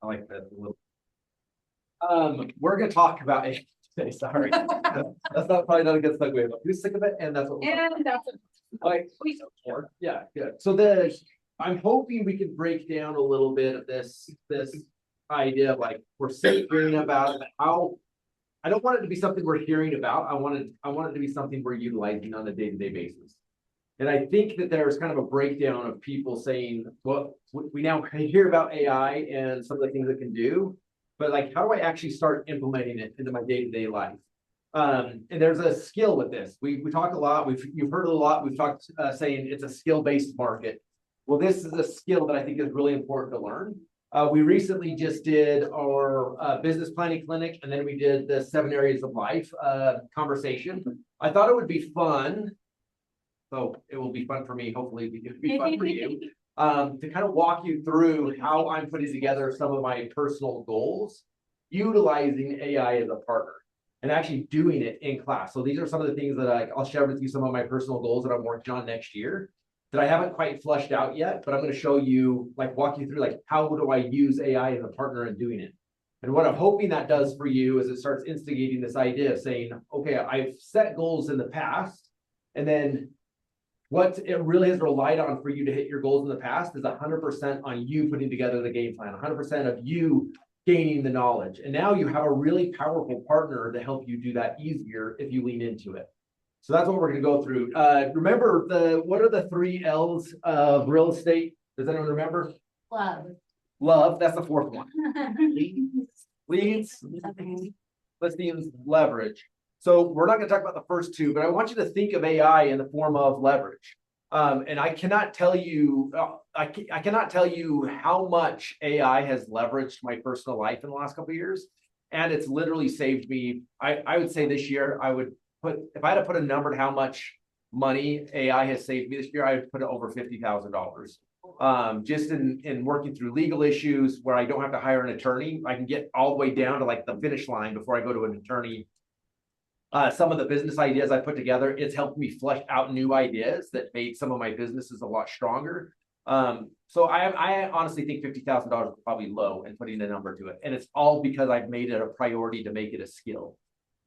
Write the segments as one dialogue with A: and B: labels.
A: I like that a little. We're gonna talk about AI today. Sorry, that's not probably not a good segue, but who's sick of it? And that's what we're
B: And that's
A: like. Yeah, good. So I'm hoping we can break down a little bit of this idea of like we're hearing about it, how I don't want it to be something we're hearing about. I want it to be something we're utilizing on a day-to-day basis. And I think that there's kind of a breakdown of people saying, well, we now hear about AI and some of the things it can do, but like, how do I actually start implementing it into my day-to-day life? And there's a skill with this. We talk a lot. You've heard it a lot. We've talked saying it's a skill-based market. Well, this is a skill that I think is really important to learn. We recently just did our business planning clinic, and then we did the 7 areas of life conversation. I thought it would be fun. So it will be fun for me. Hopefully it will be fun for you to kind of walk you through how I'm putting together some of my personal goals, utilizing AI as a partner and actually doing it in class. So these are some of the things that I'll share with you, some of my personal goals that I'm working on next year that I haven't quite flushed out yet, but I'm going to show you, like walk you through, like how do I use AI as a partner in doing it? And what I'm hoping that does for you is it starts instigating this idea of saying, okay, I've set goals in the past, and then what it really has relied on for you to hit your goals in the past is 100% on you putting together the game plan, 100% of you gaining the knowledge. And now you have a really powerful partner to help you do that easier if you lean into it. So that's what we're going to go through. Remember, what are the 3 L's of real estate? Does anyone remember?
B: love.
A: Love, that's the 4th one. Leads, listings, leverage. So we're not going to talk about the first 2, but I want you to think of AI in the form of leverage. And I cannot tell you, I cannot tell you how much AI has leveraged my personal life in the last couple of years. And it's literally saved me. I would say this year, if I had to put a number to how much money AI has saved me this year, I would put it over $50,000. Just in working through legal issues where I don't have to hire an attorney. I can get all the way down to like the finish line before I go to an attorney. Some of the business ideas I put together, it's helped me flesh out new ideas that made some of my businesses a lot stronger. So I honestly think $50,000 is probably low in putting a number to it. And it's all because I've made it a priority to make it a skill.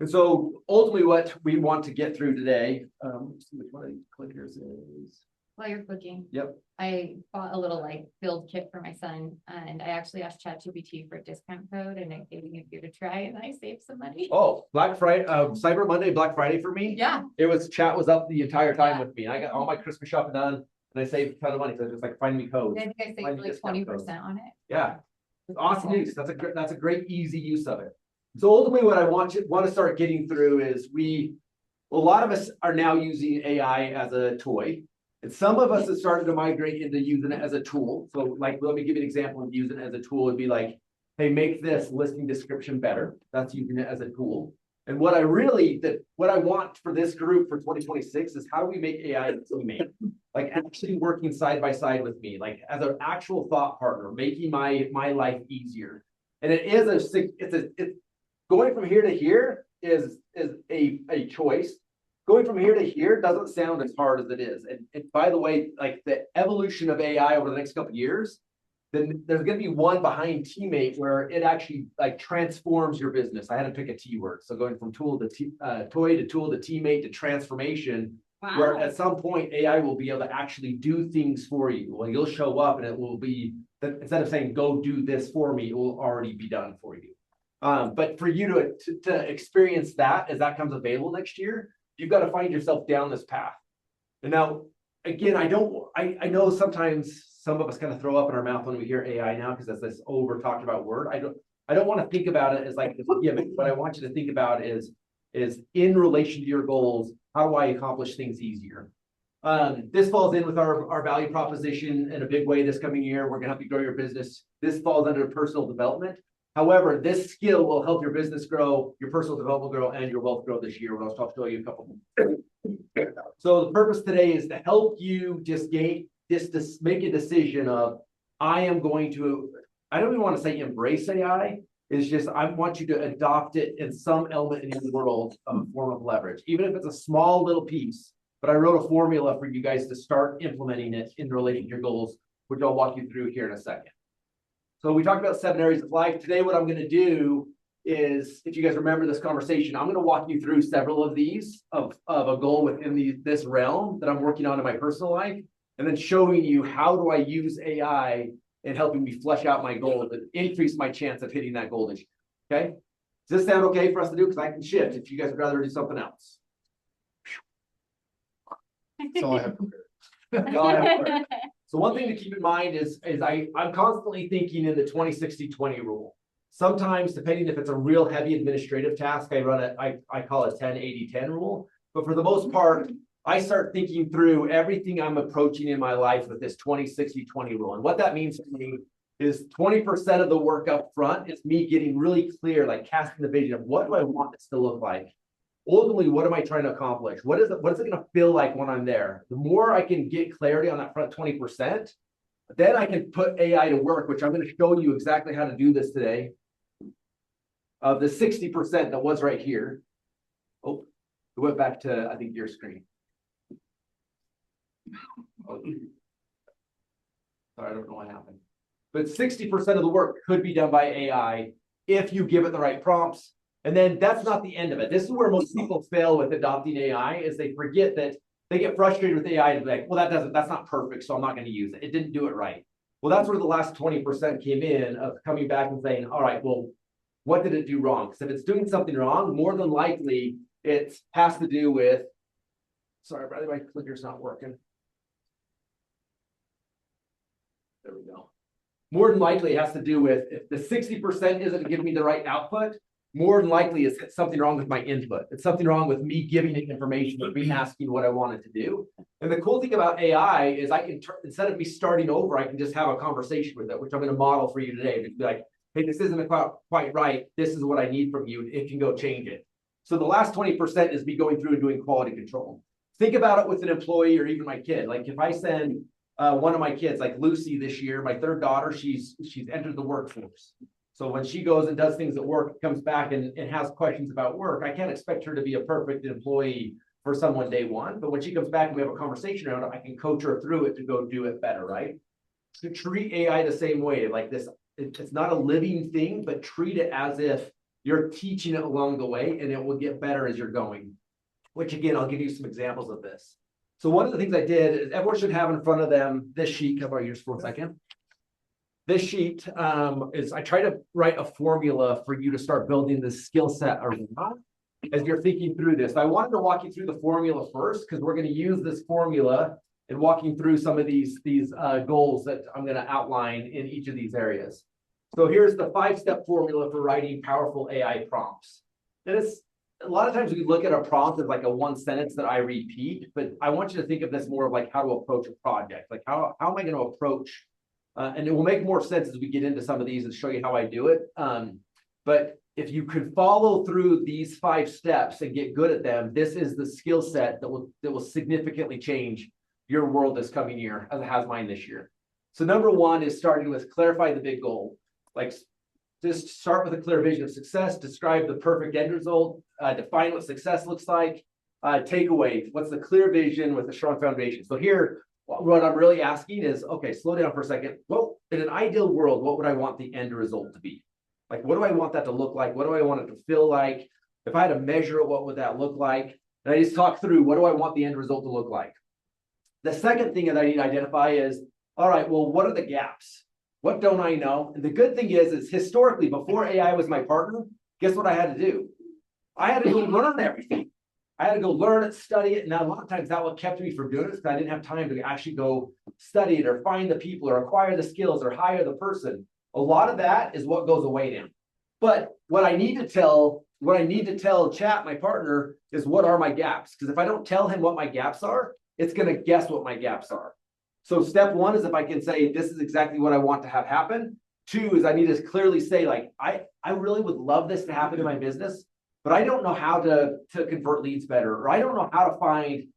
A: And so ultimately what we want to get through today, let's see which one of these clickers is.
B: While you're cooking.
A: Yep.
B: I bought a little like build kit for my son, and I actually asked ChatGPT for a discount code, and it gave me a few to try, and I saved some money.
A: Oh, Black Friday, Cyber Monday, Black Friday for me.
B: Yeah.
A: Chat was up the entire time with me. I got all my Christmas shopping done, and I saved a ton of money. So just like find me codes.
B: I think I saved like 20% on it.
A: Yeah, awesome use. That's a great easy use of it. So ultimately, what I want to start getting through is a lot of us are now using AI as a toy. And some of us have started to migrate into using it as a tool. So like, let me give you an example of using it as a tool. It'd be like, hey, make this listing description better. That's using it as a tool. And what I want for this group for 2026 is how do we make AI a teammate? Like actually working side by side with me, like as an actual thought partner, making my life easier. And it's going from here to here is a choice. Going from here to here doesn't sound as hard as it is. And by the way, like the evolution of AI over the next couple of years, then there's going to be one behind Teammate where it actually like transforms your business. I had to pick a T word. So going from toy to tool to Teammate to transformation, wow. Where at some point AI will be able to actually do things for you. Well, you'll show up and it will be, instead of saying, go do this for me, it will already be done for you. But for you to experience that as that comes available next year, you've got to find yourself down this path. And now, again, I know sometimes some of us kind of throw up in our mouth when we hear AI now because that's this over talked about word. I don't want to think about it as like it's a gimmick. What I want you to think about is in relation to your goals, how do I accomplish things easier? This falls in with our value proposition in a big way this coming year. We're going to help you grow your business. This falls under personal development. However, this skill will help your business grow, your personal development grow, and your wealth grow this year. I'll show you a couple. So the purpose today is to help you just make a decision of, I don't even want to say embrace AI. It's just, I want you to adopt it in some element in your world of a form of leverage, even if it's a small little piece. But I wrote a formula for you guys to start implementing it in relation to your goals, which I'll walk you through here in a second. So we talked about 7 areas of life. Today, what I'm going to do is, if you guys remember this conversation, I'm going to walk you through several of these of a goal within this realm that I'm working on in my personal life, and then showing you how do I use AI in helping me flesh out my goal and increase my chance of hitting that goal this year. Okay? Does this sound okay for us to do? Because I can shift if you guys would rather do something else.
C: That's all I have prepared.
A: Go ahead. So one thing to keep in mind is I'm constantly thinking in the 20-60-20 rule. Sometimes, depending if it's a real heavy administrative task, I call it 10-80-10 rule. But for the most part, I start thinking through everything I'm approaching in my life with this 20-60-20 rule. And what that means to me is 20% of the work up front is me getting really clear, like casting the vision of what do I want this to look like? Ultimately, what am I trying to accomplish? What is it going to feel like when I'm there? The more I can get clarity on that front 20%, then I can put AI to work, which I'm going to show you exactly how to do this today. Of the 60% that was right here. Oh, it went back to, I think, your screen. Oh, sorry, I don't know what happened. But 60% of the work could be done by AI if you give it the right prompts. And then that's not the end of it. This is where most people fail with adopting AI, is they forget that they get frustrated with AI and be like, well, that's not perfect, so I'm not going to use it. It didn't do it right. Well, that's where the last 20% came in, of coming back and saying, all right, well, what did it do wrong? Because if it's doing something wrong, more than likely it has to do with, sorry, brother, my clicker's not working. There we go. More than likely it has to do with, if the 60% isn't giving me the right output, more than likely it's something wrong with my input. It's something wrong with me giving it information or me asking what I wanted to do. And the cool thing about AI is I can, instead of me starting over, I can just have a conversation with it, which I'm going to model for you today. Just be like, hey, this isn't quite right. This is what I need from you. It can go change it. So the last 20% is me going through and doing quality control. Think about it with an employee or even my kid. Like if I send one of my kids, like Lucy this year, my third daughter, she's entered the workforce. So when she goes and does things at work, comes back and has questions about work, I can't expect her to be a perfect employee for someone day one. But when she comes back and we have a conversation around it, I can coach her through it to go do it better, right? So treat AI the same way, like this. It's not a living thing, but treat it as if you're teaching it along the way, and it will get better as you're going. Which again, I'll give you some examples of this. So one of the things I did is everyone should have in front of them this sheet. Come on, yours for a second. This sheet is, I try to write a formula for you to start building this skill set around as you're thinking through this. I wanted to walk you through the formula first, because we're going to use this formula in walking through some of these goals that I'm going to outline in each of these areas. So here's the 5-step formula for writing powerful AI prompts. And it's a lot of times we look at a prompt as like a one sentence that I repeat, but I want you to think of this more of like how to approach a project. Like how am I going to approach, and it will make more sense as we get into some of these and show you how I do it. But if you could follow through these 5 steps and get good at them, this is the skill set that will significantly change your world this coming year, as it has mine this year. So number 1 is starting with clarify the big goal. Like just start with a clear vision of success, describe the perfect end result, define what success looks like, takeaway, what's the clear vision with a strong foundation. So here, what I'm really asking is, okay, slow down for a second. Well, in an ideal world, what would I want the end result to be? Like, what do I want that to look like? What do I want it to feel like? If I had to measure it, what would that look like? And I just talk through, what do I want the end result to look like? The second thing that I need to identify is, all right, well, what are the gaps? What don't I know? And the good thing is historically, before AI was my partner, guess what I had to do? I had to go learn everything. I had to go learn it, study it. And now a lot of times that what kept me from doing it, because I didn't have time to actually go study it or find the people or acquire the skills or hire the person. A lot of that is what goes away now. But what I need to tell Chat, my partner, is what are my gaps? Because if I don't tell him what my gaps are, it's going to guess what my gaps are. So step 1 is if I can say, this is exactly what I want to have happen. 2 is I need to clearly say, like, I really would love this to happen in my business, but I don't know how to convert leads better, or I don't know how to find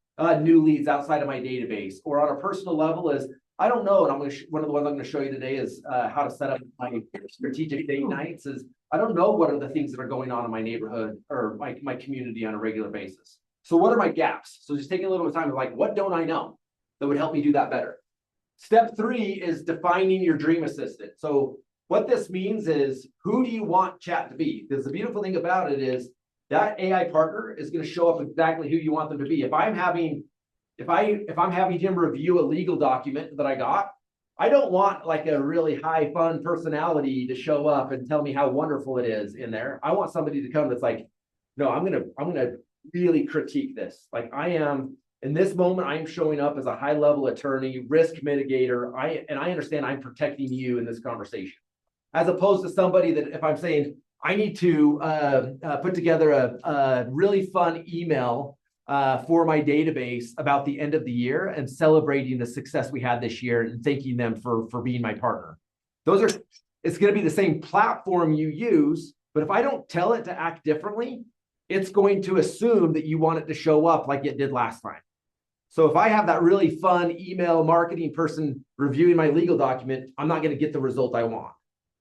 A: new leads outside of my database, or on a personal level is, I don't know. And I'm going to, one of the ones I'm going to show you today is how to set up my strategic date nights. Is I don't know what are the things that are going on in my neighborhood or my community on a regular basis. So what are my gaps? So just taking a little bit of time, like, what don't I know that would help me do that better? Step 3 is defining your dream assistant. So what this means is, who do you want chat to be? Because the beautiful thing about it is that AI partner is going to show up exactly who you want them to be. If I'm having him review a legal document that I got, I don't want like a really high fun personality to show up and tell me how wonderful it is in there. I want somebody to come that's like, no, I'm gonna really critique this. Like I am in this moment, I'm showing up as a high level attorney, risk mitigator. I understand I'm protecting you in this conversation, as opposed to somebody that if I'm saying I need to put together a really fun email for my database about the end of the year and celebrating the success we had this year and thanking them for being my partner. It's going to be the same platform you use, but if I don't tell it to act differently, it's going to assume that you want it to show up like it did last time. So if I have that really fun email marketing person reviewing my legal document, I'm not going to get the result I want.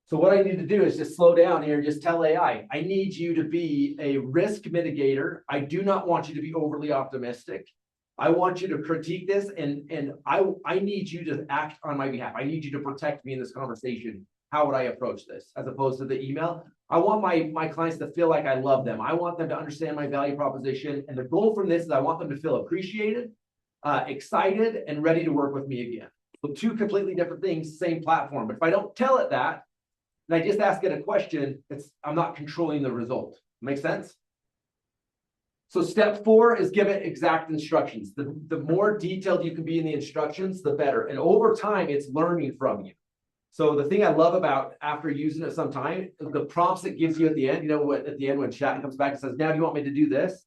A: So what I need to do is just slow down here and just tell AI, I need you to be a risk mitigator. I do not want you to be overly optimistic. I want you to critique this, and I need you to act on my behalf. I need you to protect me in this conversation. How would I approach this? As opposed to the email, I want my clients to feel like I love them. I want them to understand my value proposition. And the goal from this is I want them to feel appreciated, excited, and ready to work with me again. So two completely different things, same platform. But if I don't tell it that, and I just ask it a question, I'm not controlling the result. Make sense? So step 4 is give it exact instructions. The more detailed you can be in the instructions, the better. And over time, it's learning from you. So the thing I love about after using it some time, the prompts it gives you at the end, you know what, at the end when chat comes back and says, now do you want me to do this?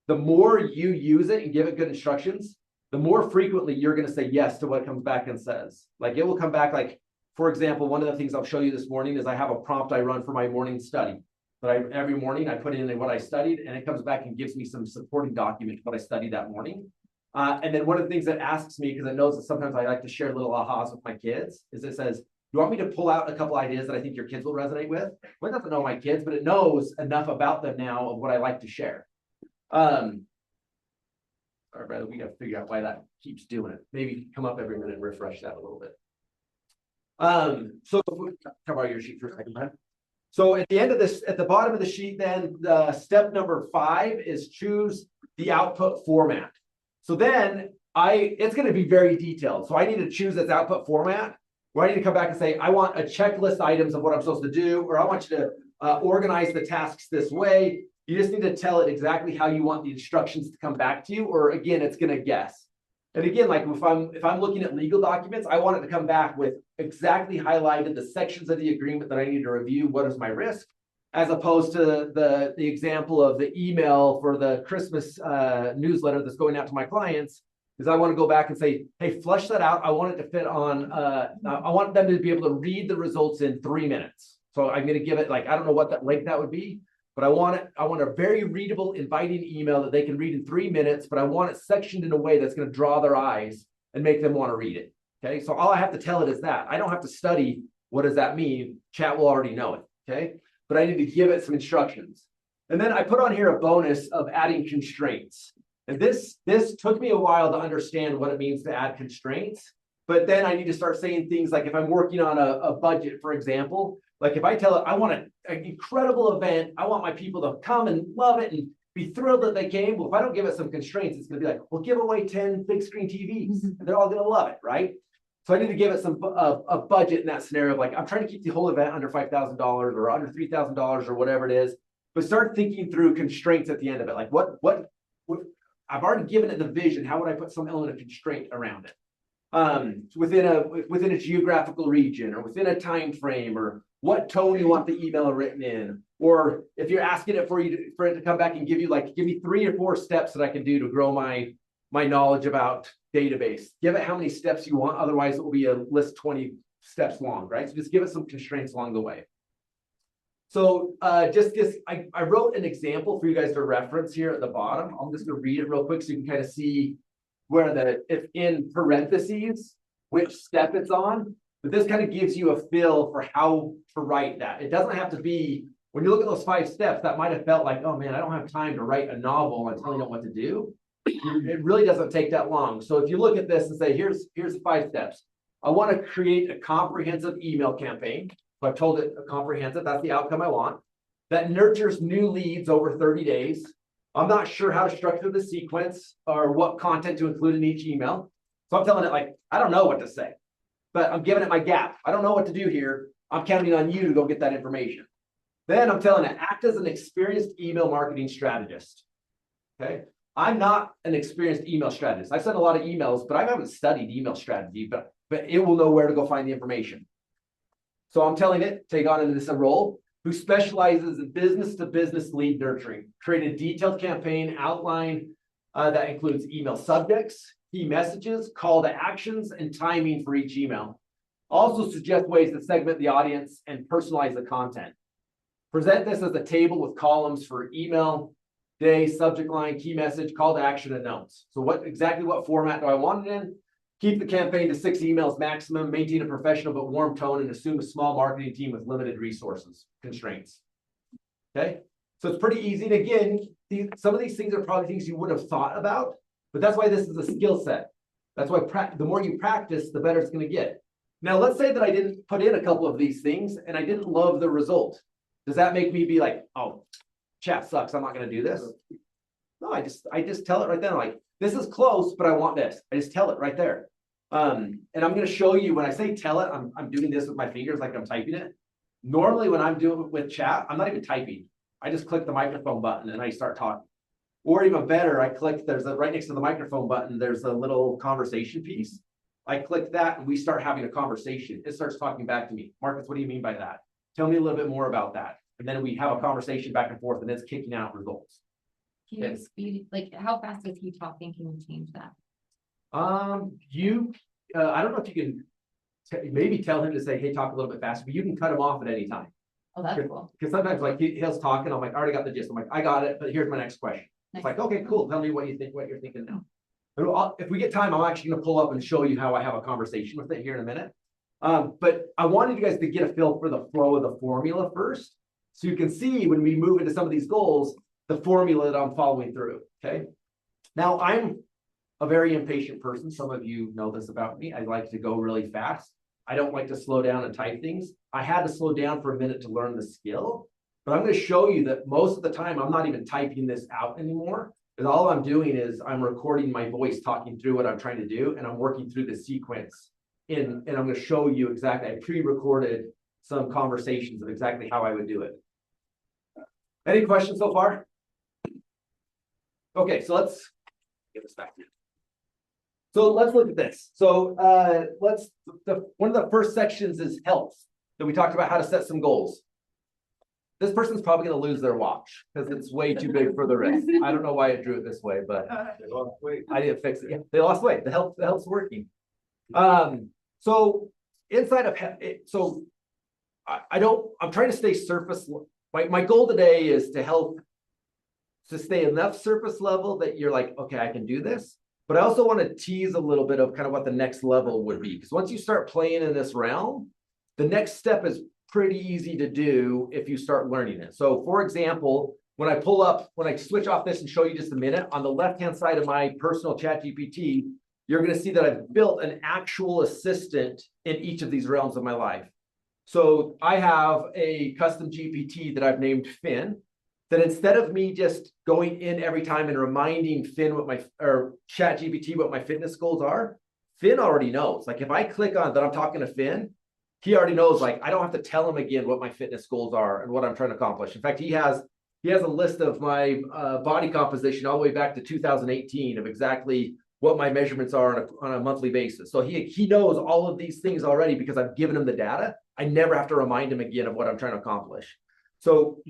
A: The more you use it and give it good instructions, the more frequently you're going to say yes to what it comes back and says. Like it will come back like, for example, one of the things I'll show you this morning is I have a prompt I run for my morning study. But every morning I put in what I studied, and it comes back and gives me some supporting document what I studied that morning. And then one of the things it asks me, because it knows that sometimes I like to share little ahas with my kids, is it says, you want me to pull out a couple ideas that I think your kids will resonate with? Well, it doesn't know my kids, but it knows enough about them now of what I like to share. Sorry, brother, we got to figure out why that keeps doing it. Maybe come up every minute and refresh that a little bit. So cover out your sheet for a second, man. So at the end of this, at the bottom of the sheet, then the step number 5 is choose the output format. So then it's going to be very detailed. So I need to choose its output format, where I need to come back and say, I want a checklist items of what I'm supposed to do, or I want you to organize the tasks this way. You just need to tell it exactly how you want the instructions to come back to you, or again, it's going to guess. And again, like if I'm looking at legal documents, I want it to come back with exactly highlighted the sections of the agreement that I need to review. What is my risk? As opposed to the example of the email for the Christmas newsletter that's going out to my clients, is I want to go back and say, hey, flush that out. I want it to fit on, I want them to be able to read the results in 3 minutes. So I'm going to give it like, I don't know what that length that would be, but I want a very readable, inviting email that they can read in 3 minutes, but I want it sectioned in a way that's going to draw their eyes and make them want to read it. Okay, so all I have to tell it is that. I don't have to study what does that mean. Chat will already know it. Okay, but I need to give it some instructions. And then I put on here a bonus of adding constraints. And this took me a while to understand what it means to add constraints. But then I need to start saying things like if I'm working on a budget, for example, like if I tell it I want an incredible event, I want my people to come and love it and be thrilled that they came. Well, if I don't give it some constraints, it's going to be like, well, give away 10 big screen TVs. And they're all going to love it, right? So I need to give it some a budget in that scenario of like, I'm trying to keep the whole event under $5,000 or under $3,000 or whatever it is. But start thinking through constraints at the end of it. Like what I've already given it the vision. How would I put some element of constraint around it? Within a geographical region or within a time frame, or what tone you want the email written in, or if you're asking it for it to come back and give me 3 or 4 steps that I can do to grow my knowledge about database. Give it how many steps you want, otherwise it will be a list 20 steps long, right? So just give it some constraints along the way. So I wrote an example for you guys to reference here at the bottom. I'm just going to read it real quick so you can kind of see where if in parentheses, which step it's on. But this kind of gives you a feel for how to write that. It doesn't have to be, when you look at those 5 steps, that might have felt like, oh man, I don't have time to write a novel and tell you what to do. It really doesn't take that long. So if you look at this and say, here's the 5 steps. I want to create a comprehensive email campaign. So I've told it comprehensive, that's the outcome I want. That nurtures new leads over 30 days. I'm not sure how to structure the sequence or what content to include in each email. So I'm telling it like, I don't know what to say, but I'm giving it my gap. I don't know what to do here. I'm counting on you to go get that information. Then I'm telling it, act as an experienced email marketing strategist. Okay. I'm not an experienced email strategist. I've sent a lot of emails, but I haven't studied email strategy, but it will know where to go find the information. So I'm telling it, take on into this role, who specializes in business-to-business lead nurturing. Create a detailed campaign outline that includes email subjects, key messages, call to actions, and timing for each email. Also suggest ways to segment the audience and personalize the content. Present this as a table with columns for email, day, subject line, key message, call to action, and notes. So exactly what format do I want it in? Keep the campaign to 6 emails maximum, maintain a professional but warm tone, and assume a small marketing team with limited resources, constraints. Okay, so it's pretty easy. And again, some of these things are probably things you wouldn't have thought about, but that's why this is a skill set. That's why the more you practice, the better it's going to get. Now, let's say that I didn't put in a couple of these things and I didn't love the result. Does that make me be like, oh, chat sucks, I'm not going to do this? No, I just tell it right then, like, this is close, but I want this. I just tell it right there. And I'm going to show you when I say tell it, I'm doing this with my fingers like I'm typing it. Normally, when I'm doing it with chat, I'm not even typing. I just click the microphone button and I start talking. Or even better, I click, right next to the microphone button, there's a little conversation piece. I click that and we start having a conversation. It starts talking back to me. Marcus, what do you mean by that? Tell me a little bit more about that. And then we have a conversation back and forth and it's kicking out results.
B: Can you speed, like, how fast is he talking? Can you change that?
A: I don't know if you can maybe tell him to say, hey, talk a little bit faster, but you can cut him off at any time.
B: Oh, that's cool.
A: Because sometimes like he's talking, I'm like, I already got the gist. I'm like, I got it, but here's my next question.
B: Nice.
A: It's like, okay, cool. Tell me what you think, what you're thinking now. But if we get time, I'm actually going to pull up and show you how I have a conversation with it here in a minute. But I wanted you guys to get a feel for the flow of the formula first. So you can see when we move into some of these goals, the formula that I'm following through, okay? Now, I'm a very impatient person. Some of you know this about me. I like to go really fast. I don't like to slow down and type things. I had to slow down for a minute to learn the skill, but I'm going to show you that most of the time, I'm not even typing this out anymore. Because all I'm doing is I'm recording my voice, talking through what I'm trying to do, and I'm working through the sequence. And I'm going to show you exactly, I pre-recorded some conversations of exactly how I would do it. Any questions so far? Okay, so let's get this back here. So let's look at this. So one of the first sections is health. So we talked about how to set some goals. This person's probably going to lose their watch because it's way too big for the wrist. I don't know why it drew it this way, but I didn't fix it. Yeah, they lost weight. The health's working. So inside of so I'm trying to stay surface. My goal today is to help to stay enough surface level that you're like, okay, I can do this. But I also want to tease a little bit of kind of what the next level would be. Because once you start playing in this realm, the next step is pretty easy to do if you start learning it. So for example, when I switch off this and show you just a minute, on the left-hand side of my personal ChatGPT, you're going to see that I've built an actual assistant in each of these realms of my life. So I have a custom GPT that I've named Finn, that instead of me just going in every time and reminding Finn or ChatGPT what my fitness goals are, Finn already knows. Like if I click on that I'm talking to Finn, he already knows, like, I don't have to tell him again what my fitness goals are and what I'm trying to accomplish. In fact, he has a list of my body composition all the way back to 2018 of exactly what my measurements are on a monthly basis. So he knows all of these things already because I've given him the data. I never have to remind him again of what I'm trying to accomplish. So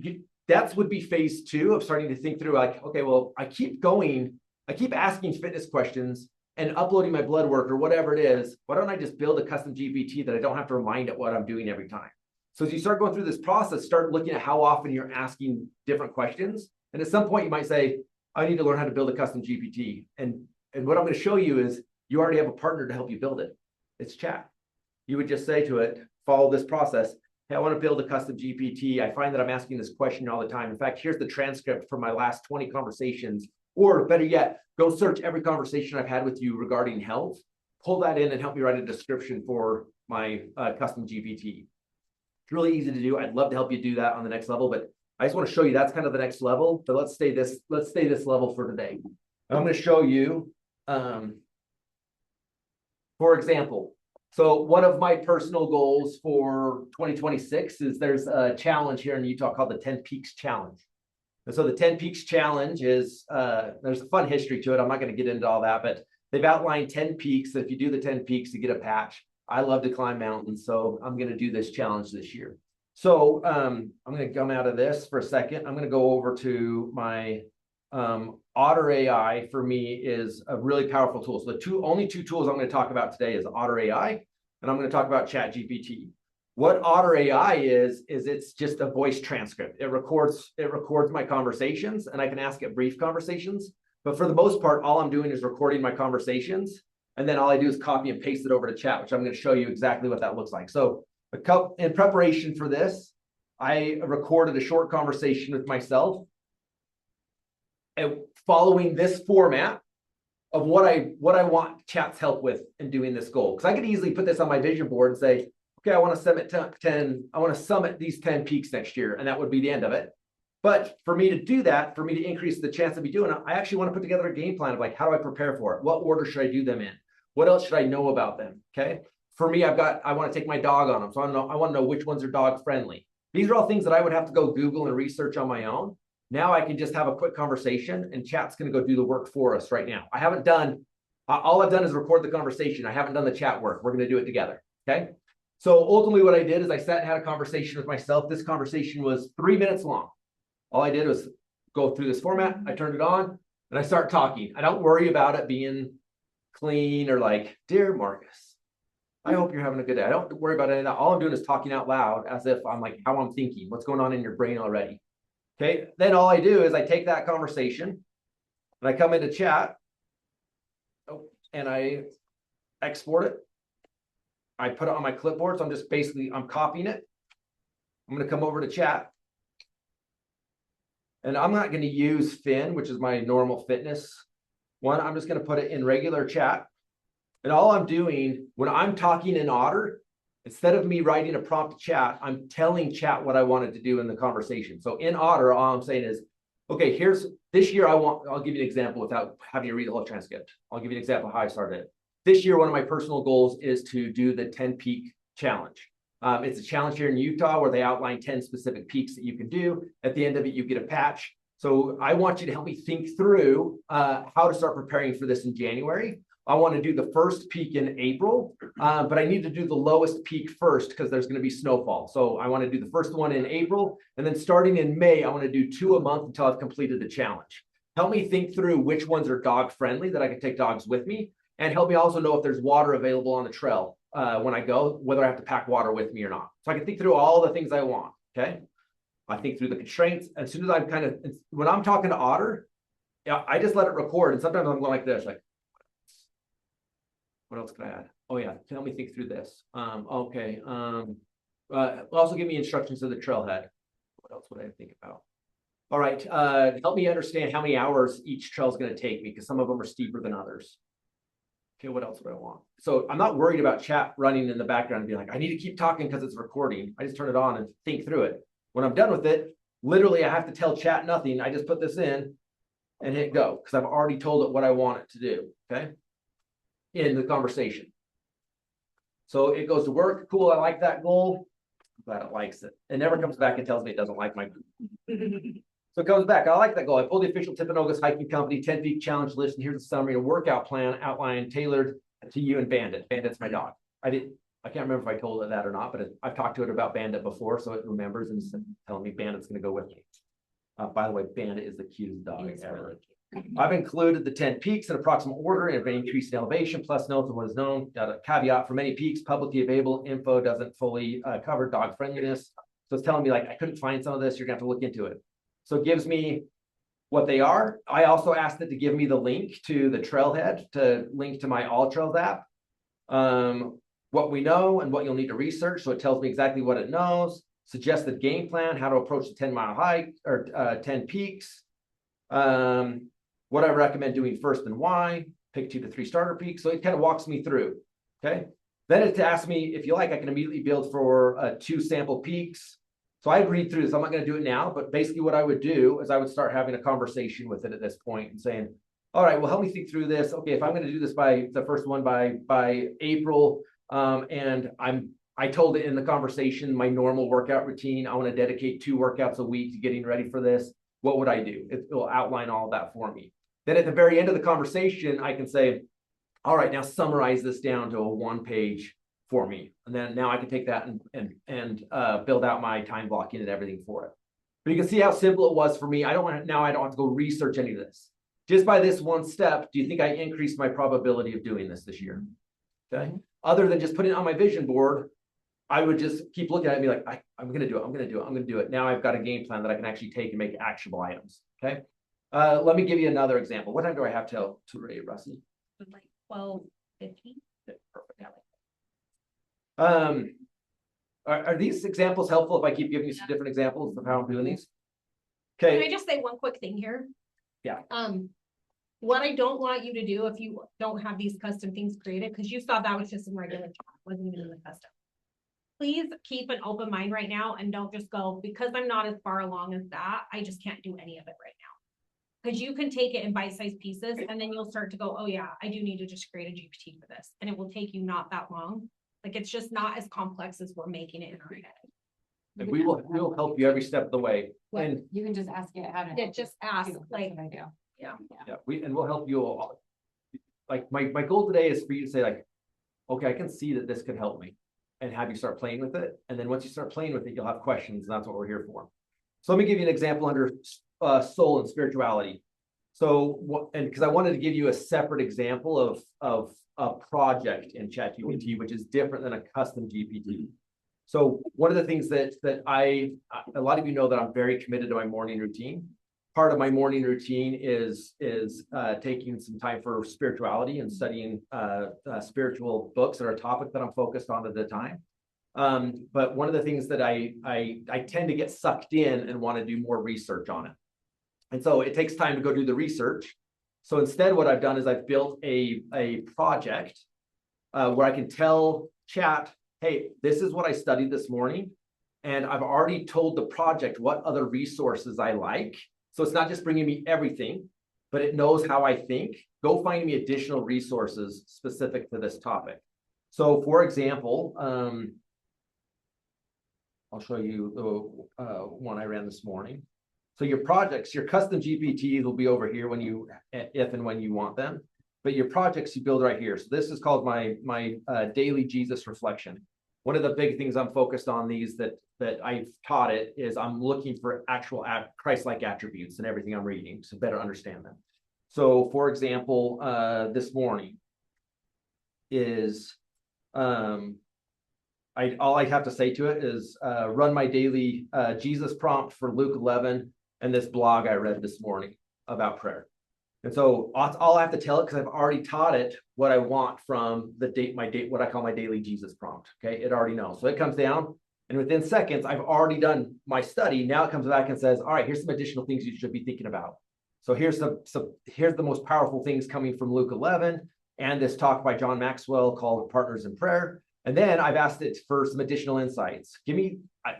A: that would be phase 2 of starting to think through, like, okay, well, I keep asking fitness questions and uploading my blood work or whatever it is. Why don't I just build a custom GPT that I don't have to remind it what I'm doing every time? So as you start going through this process, start looking at how often you're asking different questions. And at some point you might say, I need to learn how to build a custom GPT. And what I'm going to show you is you already have a partner to help you build it. It's chat. You would just say to it, follow this process. Hey, I want to build a custom GPT. I find that I'm asking this question all the time. In fact, here's the transcript from my last 20 conversations. Or better yet, go search every conversation I've had with you regarding health, pull that in and help me write a description for my custom GPT. It's really easy to do. I'd love to help you do that on the next level, but I just want to show you that's kind of the next level. But let's stay this level for today. I'm going to show you, for example, so one of my personal goals for 2026 is there's a challenge here in Utah called the 10 Peaks Challenge. And so the 10 Peaks Challenge is, there's a fun history to it. I'm not going to get into all that, but they've outlined 10 peaks. That if you do the 10 peaks, you get a patch. I love to climb mountains, so I'm going to do this challenge this year. So I'm going to come out of this for a second. I'm going to go over to my Otter AI. For me is a really powerful tool. So the only two tools I'm going to talk about today is Otter AI, and I'm going to talk about ChatGPT. What Otter AI is it's just a voice transcript. It records my conversations, and I can ask it brief conversations. But for the most part, all I'm doing is recording my conversations, and then all I do is copy and paste it over to chat, which I'm going to show you exactly what that looks like. So in preparation for this, I recorded a short conversation with myself, and following this format of what I want chat's help with in doing this goal. Because I could easily put this on my vision board and say, okay, I want to summit these 10 peaks next year, and that would be the end of it. But for me to do that, for me to increase the chance of me doing it, I actually want to put together a game plan of like, how do I prepare for it? What order should I do them in? What else should I know about them? Okay. For me, I want to take my dog on them. So I want to know which ones are dog friendly. These are all things that I would have to go Google and research on my own. Now I can just have a quick conversation, and chat's going to go do the work for us right now. All I've done is record the conversation. I haven't done the chat work. We're going to do it together. Okay. So ultimately what I did is I sat and had a conversation with myself. This conversation was 3 minutes long. All I did was go through this format. I turned it on and I start talking. I don't worry about it being clean or like, dear Marcus, I hope you're having a good day. I don't worry about any of that. All I'm doing is talking out loud as if I'm like how I'm thinking, what's going on in your brain already. Okay. Then all I do is I take that conversation and I come into chat and I export it. I put it on my clipboard. So I'm copying it. I'm going to come over to chat. And I'm not going to use Finn, which is my normal fitness one. I'm just going to put it in regular chat. And all I'm doing when I'm talking in Otter, instead of me writing a prompt to chat, I'm telling chat what I wanted to do in the conversation. So in Otter, all I'm saying is, okay, this year I'll give you an example without having to read the whole transcript. I'll give you an example of how I started it. This year, one of my personal goals is to do the 10 peak challenge. It's a challenge here in Utah where they outline 10 specific peaks that you can do. At the end of it, you get a patch. So I want you to help me think through how to start preparing for this in January. I want to do the first peak in April, but I need to do the lowest peak first because there's going to be snowfall. So I want to do the first one in April, and then starting in May, I want to do 2 a month until I've completed the challenge. Help me think through which ones are dog friendly that I can take dogs with me, and help me also know if there's water available on the trail when I go, whether I have to pack water with me or not. So I can think through all the things I want. Okay. I think through the constraints. As soon as I'm when I'm talking to Otter, yeah, I just let it record. And sometimes I'm going like this, like, what else can I add? Oh yeah, help me think through this. Okay. Also give me instructions to the trailhead. What else would I think about? All right. Help me understand how many hours each trail is going to take me, because some of them are steeper than others. Okay, what else would I want? So I'm not worried about chat running in the background and being like, I need to keep talking because it's recording. I just turn it on and think through it. When I'm done with it, literally I have to tell chat nothing. I just put this in and hit go because I've already told it what I want it to do. Okay. In the conversation. So it goes to work. Cool. I like that goal. I'm glad it likes it. It never comes back and tells me it doesn't like my So it comes back. I like that goal. I pulled the official Timpanogos Hiking Company 10-week challenge list, and here's a summary and workout plan outlined, tailored to you and Bandit. Bandit's my dog. I can't remember if I told it that or not, but I've talked to it about Bandit before, so it remembers and it's telling me Bandit's going to go with me. By the way, Bandit is the cutest dog ever. Really I've included the 10 peaks in approximate order and increase in elevation, plus notes of what is known. Got a caveat: for many peaks, publicly available info doesn't fully cover dog friendliness. So it's telling me like I couldn't find some of this. You're going to have to look into it. So it gives me what they are. I also asked it to give me the link to the trailhead, to link to my AllTrails app, what we know and what you'll need to research. So it tells me exactly what it knows, suggested game plan, how to approach the 10-mile hike or 10 peaks, what I recommend doing first and why, pick 2 to 3 starter peaks. So it kind of walks me through. Okay. Then it asks me, if you like, I can immediately build for 2 sample peaks. So I'd read through this. I'm not going to do it now, but basically what I would do is I would start having a conversation with it at this point and saying, all right, well, help me think through this. Okay, if I'm going to do this by the first one by April, and I told it in the conversation, my normal workout routine, I want to dedicate 2 workouts a week to getting ready for this. What would I do? It will outline all of that for me. Then at the very end of the conversation, I can say, all right, now summarize this down to a 1-page for me. And then now I can take that and build out my time blocking and everything for it. But you can see how simple it was for me. I don't have to go research any of this. Just by this one step, do you think I increased my probability of doing this year? Okay. Other than just putting it on my vision board, I would just keep looking at it and be like, I'm going to do it. I'm going to do it. I'm going to do it. Now I've got a game plan that I can actually take and make actionable items. Okay. Let me give you another example. What time do I have till today, Rusty?
D: Like 12:15.
A: Perfect. Are these examples helpful if I keep giving you some different examples of how I'm doing these?
D: Can I
A: Okay.
D: just say one quick thing here?
A: Yeah.
D: What I don't want you to do if you don't have these custom things created, because you thought that was just some regular chat, wasn't even a custom. Please keep an open mind right now and don't just go, because I'm not as far along as that, I just can't do any of it right now. Because you can take it in bite-sized pieces and then you'll start to go, oh yeah, I do need to just create a GPT for this. And it will take you not that long. Like, it's just not as complex as we're making it in our head.
A: And we'll help you every step of the way.
B: What,
A: And
B: you can just ask it how to.
D: Yeah, just ask, like,
B: What I do.
A: yeah, we'll help you all. Like my goal today is for you to say like, okay, I can see that this could help me, and have you start playing with it. And then once you start playing with it, you'll have questions, and that's what we're here for. So let me give you an example under soul and spirituality. So what, and because I wanted to give you a separate example of a project in ChatGPT, which is different than a custom GPT. So one of the things that a lot of you know that I'm very committed to my morning routine. Part of my morning routine is taking some time for spirituality and studying spiritual books that are a topic that I'm focused on at the time. But one of the things that I tend to get sucked in and want to do more research on it. And so it takes time to go do the research. So instead, what I've done is I've built a project where I can tell chat, hey, this is what I studied this morning. And I've already told the project what other resources I like. So it's not just bringing me everything, but it knows how I think. Go find me additional resources specific to this topic. So for example, I'll show you the one I ran this morning. So your projects, your custom GPTs will be over here when you, if and when you want them. But your projects you build right here. So this is called my daily Jesus reflection. One of the big things I'm focused on these that I've taught it is I'm looking for actual Christ-like attributes in everything I'm reading to better understand them. So for example, this morning is, all I have to say to it is run my daily Jesus prompt for Luke 11 and this blog I read this morning about prayer. And so all I have to tell it, because I've already taught it what I want from what I call my daily Jesus prompt. Okay, it already knows. So it comes down, and within seconds, I've already done my study. Now it comes back and says, all right, here's some additional things you should be thinking about. So here's the most powerful things coming from Luke 11 and this talk by John Maxwell called Partners in Prayer. And then I've asked it for some additional insights.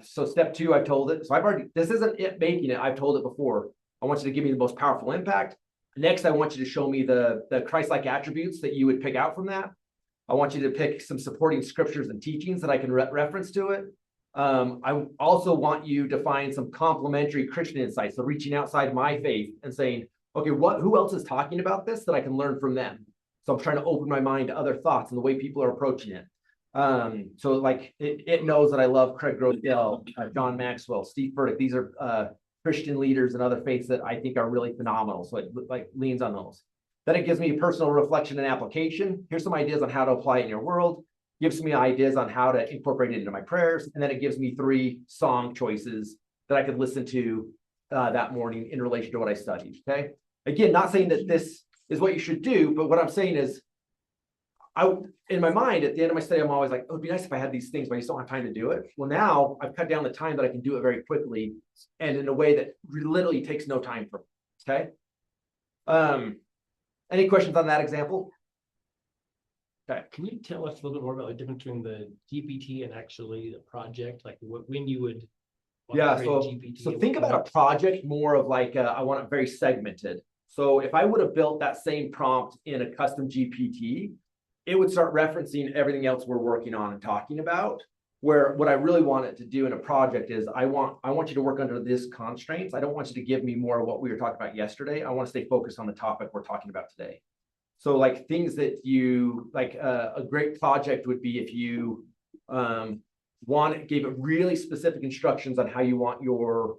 A: So step 2, I've told it. So this isn't it making it. I've told it before. I want you to give me the most powerful impact. Next, I want you to show me the Christ-like attributes that you would pick out from that. I want you to pick some supporting scriptures and teachings that I can reference to it. I also want you to find some complementary Christian insights. So reaching outside my faith and saying, okay, who else is talking about this that I can learn from them? So I'm trying to open my mind to other thoughts and the way people are approaching it. So like it knows that I love Craig Groeschel, John Maxwell, Steve Furtick. These are Christian leaders and other faiths that I think are really phenomenal. So it like leans on those. Then it gives me personal reflection and application. Here's some ideas on how to apply it in your world. Gives me ideas on how to incorporate it into my prayers. And then it gives me 3 song choices that I could listen to that morning in relation to what I studied. Okay. Again, not saying that this is what you should do, but what I'm saying is in my mind, at the end of my study, I'm always like, oh, it'd be nice if I had these things, but I just don't have time to do it. Well, now I've cut down the time that I can do it very quickly and in a way that literally takes no time for me. Okay. Any questions on that example?
E: Can you tell us a little bit more about the difference between the GPT and actually the project, like when you would? want to
A: Yeah,
E: create a GPT
A: so
E: and
A: think
E: what-
A: about a project more of like, I want it very segmented. So if I would have built that same prompt in a custom GPT, it would start referencing everything else we're working on and talking about. Where what I really want it to do in a project is I want you to work under this constraints. I don't want you to give me more of what we were talking about yesterday. I want to stay focused on the topic we're talking about today. So like things that you like, a great project would be if you gave it really specific instructions on how you want your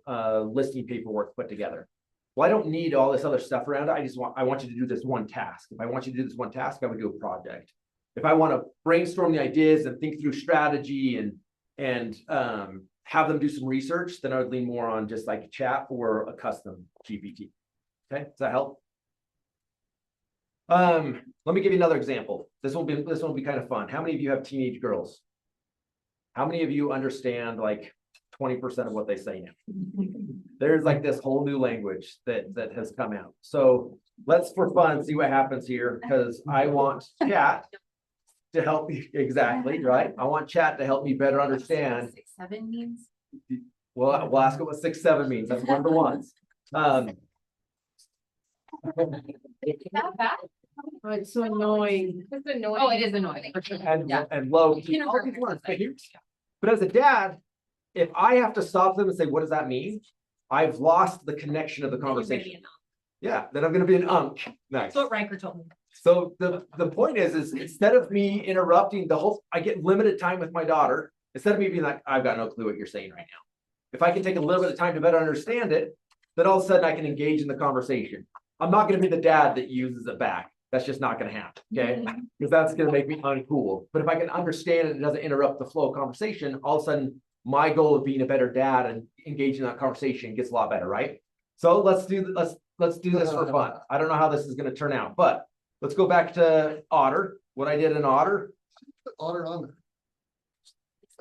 A: listing paperwork put together. Well, I don't need all this other stuff around it. I want you to do this one task. If I want you to do this one task, I would do a project. If I want to brainstorm the ideas and think through strategy and have them do some research, then I would lean more on just like a chat or a custom GPT. Okay, does that help? Let me give you another example. This will be kind of fun. How many of you have teenage girls? How many of you understand like 20% of what they say now? There's like this whole new language that has come out. So let's for fun see what happens here, because I want chat to help me exactly, right? I want chat to help me better understand.
B: 6-7 means.
A: Well, we'll ask it what 6-7 means. That's one of the ones.
B: Not bad.
F: Oh, it's so annoying.
D: It's annoying.
B: Oh, it is annoying. for sure. Yeah.
A: and low.
B: You know,
A: all these ones. But as a dad, if I have to stop them and say, what does that mean? I've lost the connection of the conversation. Yeah, then I'm gonna be an unk. Nice.
D: That's what Riker told me.
A: So the point is instead of me interrupting I get limited time with my daughter, instead of me being like, I've got no clue what you're saying right now. If I can take a little bit of time to better understand it, then all of a sudden I can engage in the conversation. I'm not gonna be the dad that uses it back. That's just not gonna happen, okay? Because that's gonna make me uncool. But if I can understand it, it doesn't interrupt the flow of conversation, all of a sudden my goal of being a better dad and engaging in that conversation gets a lot better, right? So let's do this for fun. I don't know how this is gonna turn out, but let's go back to Otter. What I did in Otter,
C: Otter on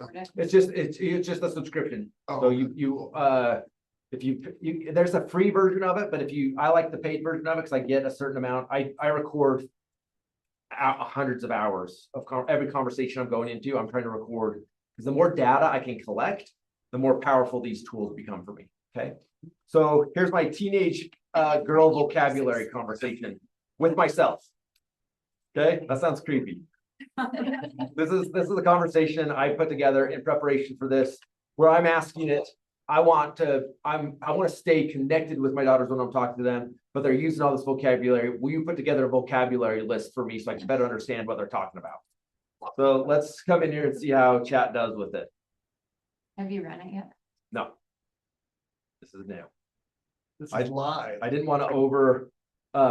C: there.
A: it's just a subscription.
C: Oh,
A: So
C: okay.
A: if you there's a free version of it, but I like the paid version of it because I get a certain amount. I record hundreds of hours of every conversation I'm going into. I'm trying to record because the more data I can collect, the more powerful these tools become for me. Okay, so here's my teenage girl vocabulary conversation with myself. Okay, that sounds creepy. This is a conversation I put together in preparation for this, where I'm asking it. I want to stay connected with my daughters when I'm talking to them, but they're using all this vocabulary. Will you put together a vocabulary list for me so I can better understand what they're talking about? So let's come in here and see how chat does with it.
B: Have you run it yet?
A: No, this is new.
C: This is live.
A: I didn't want to over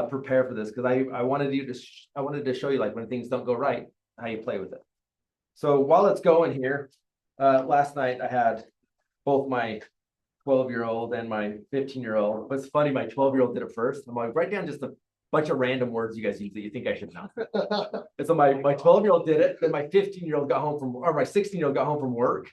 A: prepare for this because I wanted to show you like when things don't go right, how you play with it. So while it's going here, last night I had both my 12-year-old and my 15-year-old. What's funny, my 12-year-old did it first. I'm like, write down just a bunch of random words you guys use that you think I should know. And so my 12-year-old did it. Then my 15-year-old got home from, or my 16-year-old got home from work.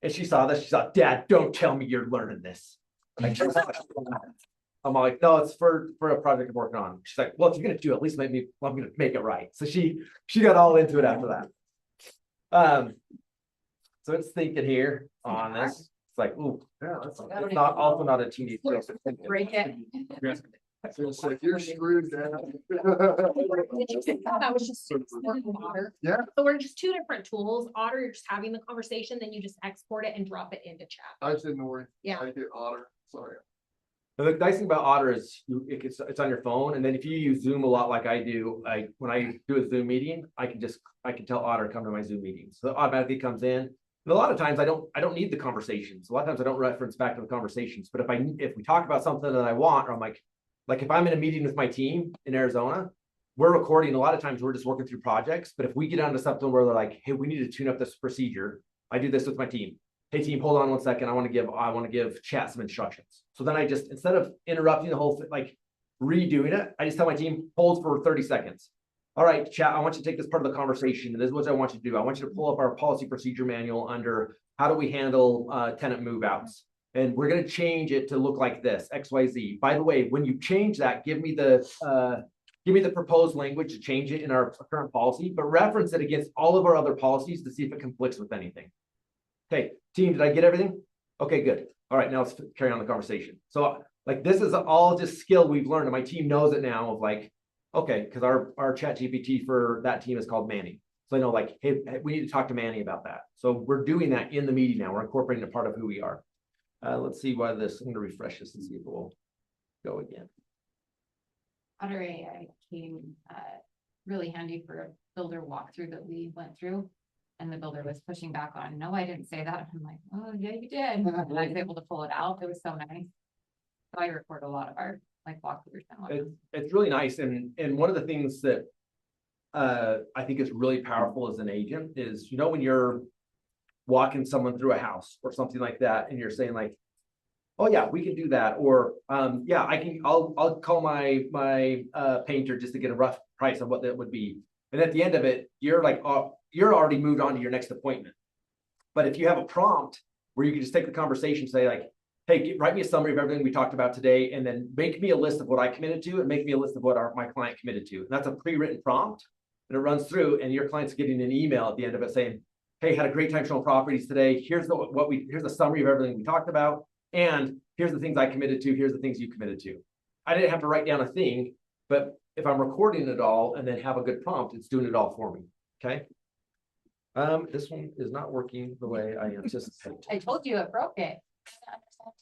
A: And she saw this. She thought, Dad, don't tell me you're learning this. I'm like, no, it's for a project I'm working on. She's like, well, if you're gonna do it, at least I'm gonna make it right. So she got all into it after that. So it's thinking here on this. It's like, ooh,
C: Yeah, that's.
A: it's not also not a teenage girl.
B: Break it.
C: So if you're screwed, Dad.
D: That was just Otter.
C: Yeah.
D: So we're just two different tools. Otter, you're just having the conversation, then you just export it and drop it into chat.
C: I just didn't worry.
D: Yeah.
C: I get Otter, sorry.
A: The nice thing about Otter is it's on your phone, and then if you use Zoom a lot like I do, when I do a Zoom meeting, I can tell Otter to come to my Zoom meetings. So it automatically comes in. And a lot of times I don't need the conversations. A lot of times I don't reference back to the conversations. But if we talk about something that I want, or I'm like if I'm in a meeting with my team in Arizona, we're recording. A lot of times we're just working through projects. But if we get onto something where they're like, hey, we need to tune up this procedure, I do this with my team. Hey team, hold on one second. I want to give chat some instructions. So then I just, instead of interrupting the whole thing, like redoing it, I just tell my team, hold for 30 seconds. All right, chat, I want you to take this part of the conversation. And this is what I want you to do. I want you to pull up our policy procedure manual under how do we handle tenant move outs. And we're going to change it to look like this, XYZ. By the way, when you change that, give me give me the proposed language to change it in our current policy, but reference it against all of our other policies to see if it conflicts with anything. Okay, team, did I get everything? Okay, good. All right, now let's carry on the conversation. So like, this is all just skill we've learned, and my team knows it now of like, okay, because our chat GPT for that team is called Manny. So I know like, hey, we need to talk to Manny about that. So we're doing that in the meeting now. We're incorporating a part of who we are. Let's see why this, I'm gonna refresh this and see if it will go again.
B: Otter AI came really handy for a builder walkthrough that we went through. And the builder was pushing back on, no, I didn't say that. I'm like, oh, yeah, you did. And I was able to pull it out. It was so nice. So I record a lot of our like walkthroughs now.
A: It's really nice. And one of the things that I think is really powerful as an agent is, you know, when you're walking someone through a house or something like that, and you're saying like, oh yeah, we can do that. Or yeah, I'll call my painter just to get a rough price of what that would be. And at the end of it, you're like, you're already moved on to your next appointment. But if you have a prompt where you can just take the conversation, say like, hey, write me a summary of everything we talked about today, and then make me a list of what I committed to, and make me a list of what my client committed to. And that's a pre-written prompt, and it runs through, and your client's getting an email at the end of it saying, hey, had a great time showing properties today. Here's the summary of everything we talked about, and here's the things I committed to. Here's the things you committed to. I didn't have to write down a thing, but if I'm recording it all and then have a good prompt, it's doing it all for me. Okay. This one is not working the way I anticipated.
B: I told you it broke it.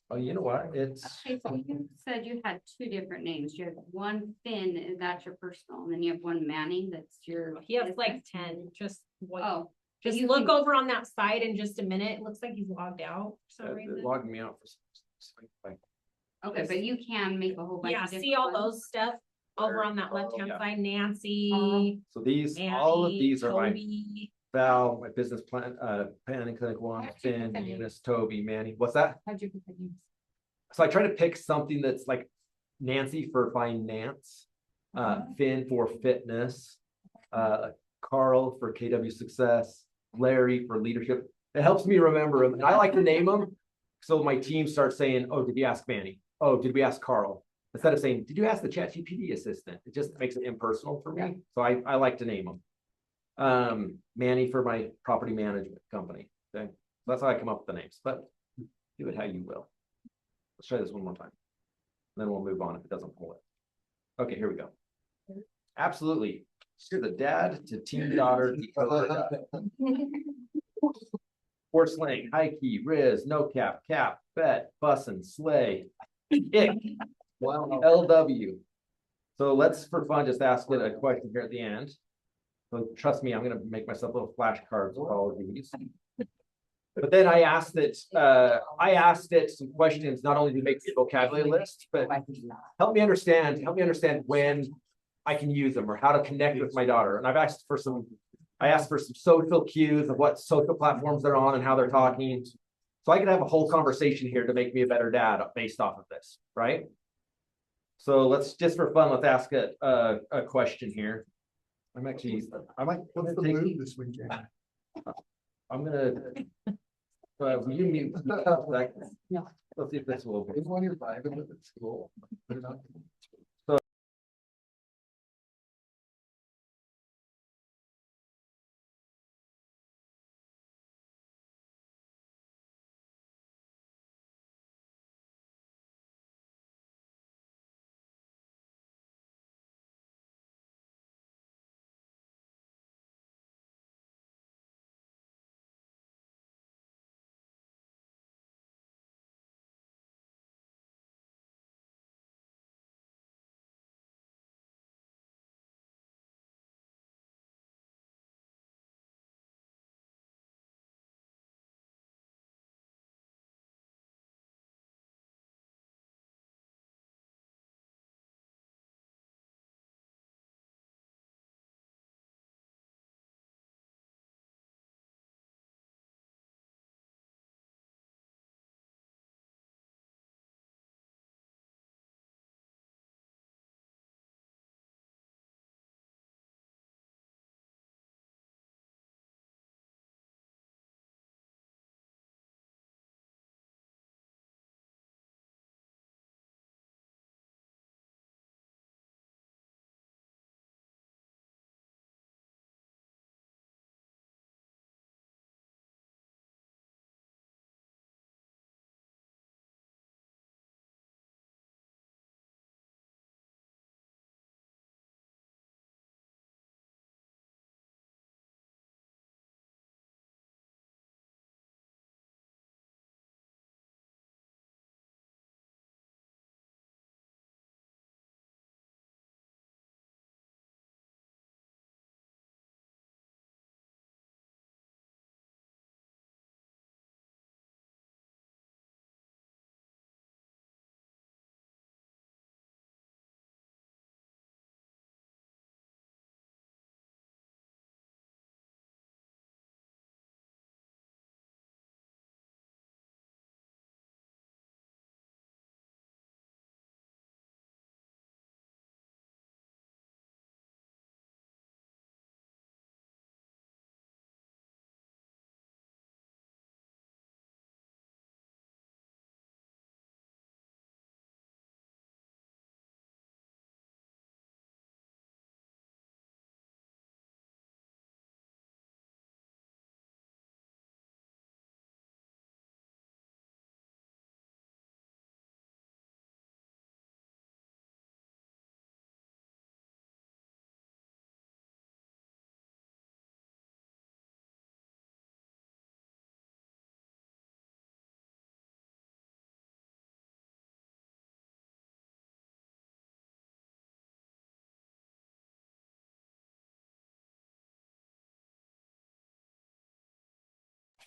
A: Oh, you know what? It's
G: Okay, so you said you had two different names. You have one Finn, that's your personal, and then you have one Manning, that's your.
D: He has like 10, just what,
G: Oh.
D: just
G: you
D: look
G: can-
D: over on that side in just a minute. It looks like he's logged out for some
A: it
D: reason.
A: logged me out for some like,
G: Okay, but you can make a whole bunch
D: Yeah,
G: of different
D: see all
G: ones.
D: those stuff over on that
A: Oh,
D: left-hand
A: yeah.
D: side, Nancy,
A: so these, all of
D: Annie,
A: these are my
D: Toby.
A: Val, my business plan, planning clinic one,
B: How'd you
A: Finn,
B: pick the
A: Eunice, Toby, Manny. What's that?
B: How'd you pick the names?
A: So I try to pick something that's like Nancy for finance, Finn for fitness, Carl for KW success, Larry for leadership. It helps me remember them, and I like to name them. So my team starts saying, oh, did you ask Manny? Oh, did we ask Carl? Instead of saying, did you ask the ChatGPT assistant? It just makes it impersonal for me. So I like to name them. Manny for my property management company. Okay. That's how I come up with the names, but do it how you will. Let's try this one more time. Then we'll move on if it doesn't pull it. Okay, here we go. Absolutely. You're the dad to teen daughter. Horse slang, high key, Riz, no cap, cap, bet, bussin', sleigh, ick, LW. So let's, for fun, just ask it a question here at the end. So trust me, I'm gonna make myself little flashcards with all of these. But then I asked it some questions, not only to make the vocabulary list, but help me understand when I can use them or how to connect with my daughter. And I asked for some social cues of what social platforms they're on and how they're talking. So I could have a whole conversation here to make me a better dad based off of this, right? So let's just for fun, let's ask a question here. I might,
C: What's the move this weekend?
A: I'm gonna. Will you mute? Like, let's see if this will.
C: Is one of your vibing with at school? They're not-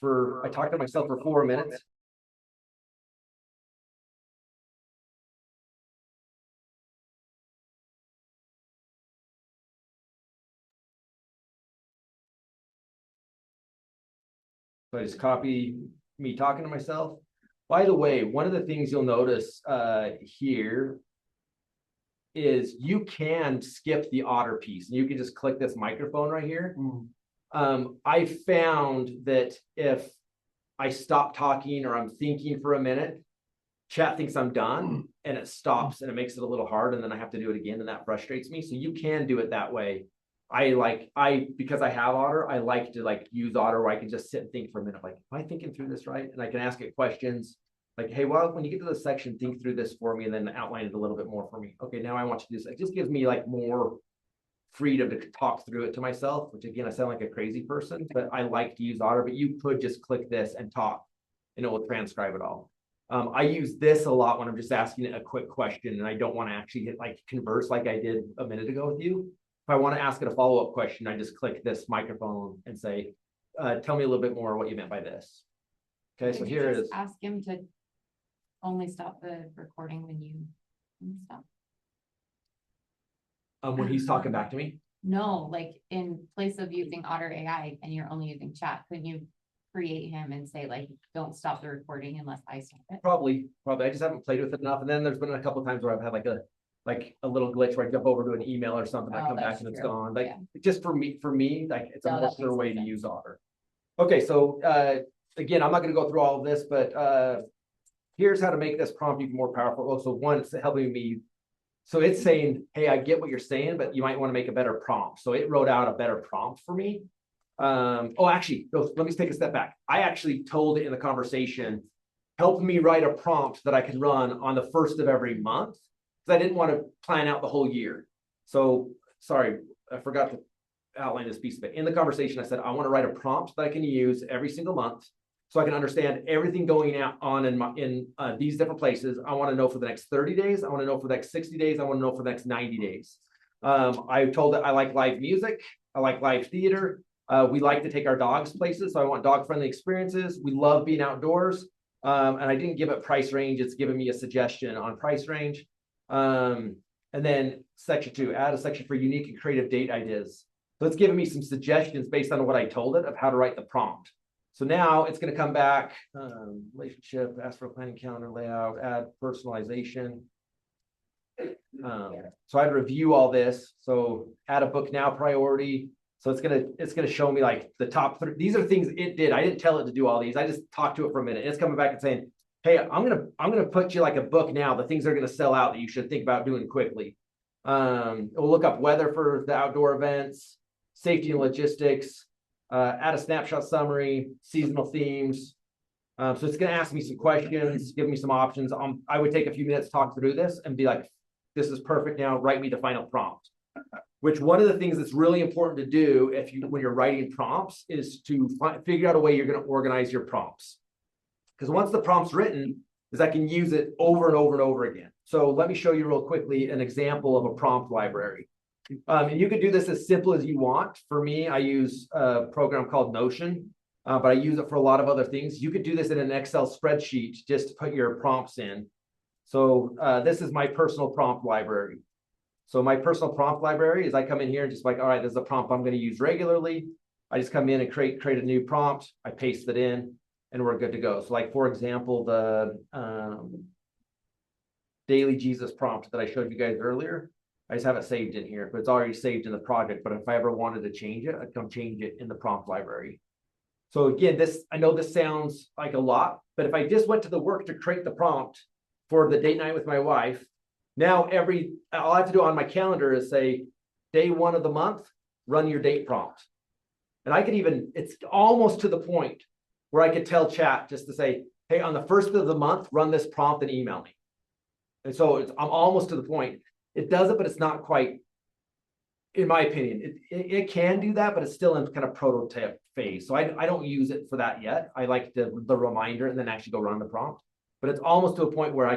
A: I talked to myself for 4 minutes. So I just copy me talking to myself. By the way, one of the things you'll notice here is you can skip the otter piece and you can just click this microphone right here. I found that if I stop talking or I'm thinking for a minute, chat thinks I'm done and it stops and it makes it a little hard and then I have to do it again and that frustrates me. So you can do it that way. Because I have Otter, I like to use Otter where I can just sit and think for a minute, like, am I thinking through this right? And I can ask it questions like, hey, well, when you get to this section, think through this for me and then outline it a little bit more for me. Okay, now I want you to do this. It just gives me more freedom to talk through it to myself, which again, I sound like a crazy person, but I like to use Otter, but you could just click this and talk and it will transcribe it all. I use this a lot when I'm just asking it a quick question and I don't want to actually hit converse like I did a minute ago with you. If I want to ask it a follow-up question, I just click this microphone and say, tell me a little bit more what you meant by this. Okay, so
B: Could you
A: here it
B: just
A: is.
B: Ask him to only stop the recording when you stop.
A: When he's talking back to me.
B: No, like in place of using Otter AI and you're only using chat, couldn't you create him and say don't stop the recording unless I stop it?
A: Probably. I just haven't played with it enough. And then there's been a couple of times where I've had a little glitch where I jump over to an email or something, I
B: Oh,
A: come back
B: that's
A: and it's
B: true.
A: gone.
B: Yeah.
A: Just for me, it's a
B: No,
A: more
B: that
A: sure
B: makes
A: way to
B: sense.
A: use Otter. Okay, so again, I'm not going to go through all of this, but here's how to make this prompt even more powerful. So one, it's helping me. So it's saying, hey, I get what you're saying, but you might want to make a better prompt. So it wrote out a better prompt for me. Actually, let me take a step back. I actually told it in the conversation, help me write a prompt that I could run on the 1st of every month. Because I didn't want to plan out the whole year. So sorry, I forgot to outline this piece of it. In the conversation, I said, I want to write a prompt that I can use every single month so I can understand everything going on in these different places. I want to know for the next 30 days. I want to know for the next 60 days. I want to know for the next 90 days. I told it I like live music. I like live theater. We like to take our dogs places. So I want dog-friendly experiences. We love being outdoors. And I didn't give it price range. It's giving me a suggestion on price range. And then section 2, add a section for unique and creative date ideas. So it's giving me some suggestions based on what I told it of how to write the prompt. So now it's going to come back, relationship, ask for a planning calendar layout, add personalization. So I'd review all this. So add a book now priority. So it's gonna show me the top 3. These are things it did. I didn't tell it to do all these. I just talked to it for a minute. It's coming back and saying, hey, I'm gonna put you a book now, the things that are gonna sell out that you should think about doing quickly. We'll look up weather for the outdoor events, safety and logistics, add a snapshot summary, seasonal themes. So it's gonna ask me some questions, give me some options. I would take a few minutes to talk through this and be like, this is perfect now, write me the final prompt. Which one of the things that's really important to do when you're writing prompts is to figure out a way you're going to organize your prompts. Because once the prompt's written, I can use it over and over and over again. So let me show you real quickly an example of a prompt library. And you could do this as simple as you want. For me, I use a program called Notion, but I use it for a lot of other things. You could do this in an Excel spreadsheet just to put your prompts in. So this is my personal prompt library. So my personal prompt library is I come in here and just all right, this is a prompt I'm going to use regularly. I just come in and create a new prompt. I paste it in and we're good to go. So for example, the daily Jesus prompt that I showed you guys earlier, I just have it saved in here, but it's already saved in the project. But if I ever wanted to change it, I'd come change it in the prompt library. So again, I know this sounds like a lot, but if I just went to the work to create the prompt for the date night with my wife, now all I have to do on my calendar is say, day 1 of the month, run your date prompt. And I could it's almost to the point where I could tell chat just to say, hey, on the 1st of the month, run this prompt and email me. And so I'm almost to the point. It does it, but it's not quite, in my opinion, it can do that, but it's still in kind of prototype phase. So I don't use it for that yet. I like the reminder and then actually go run the prompt. But it's almost to a point where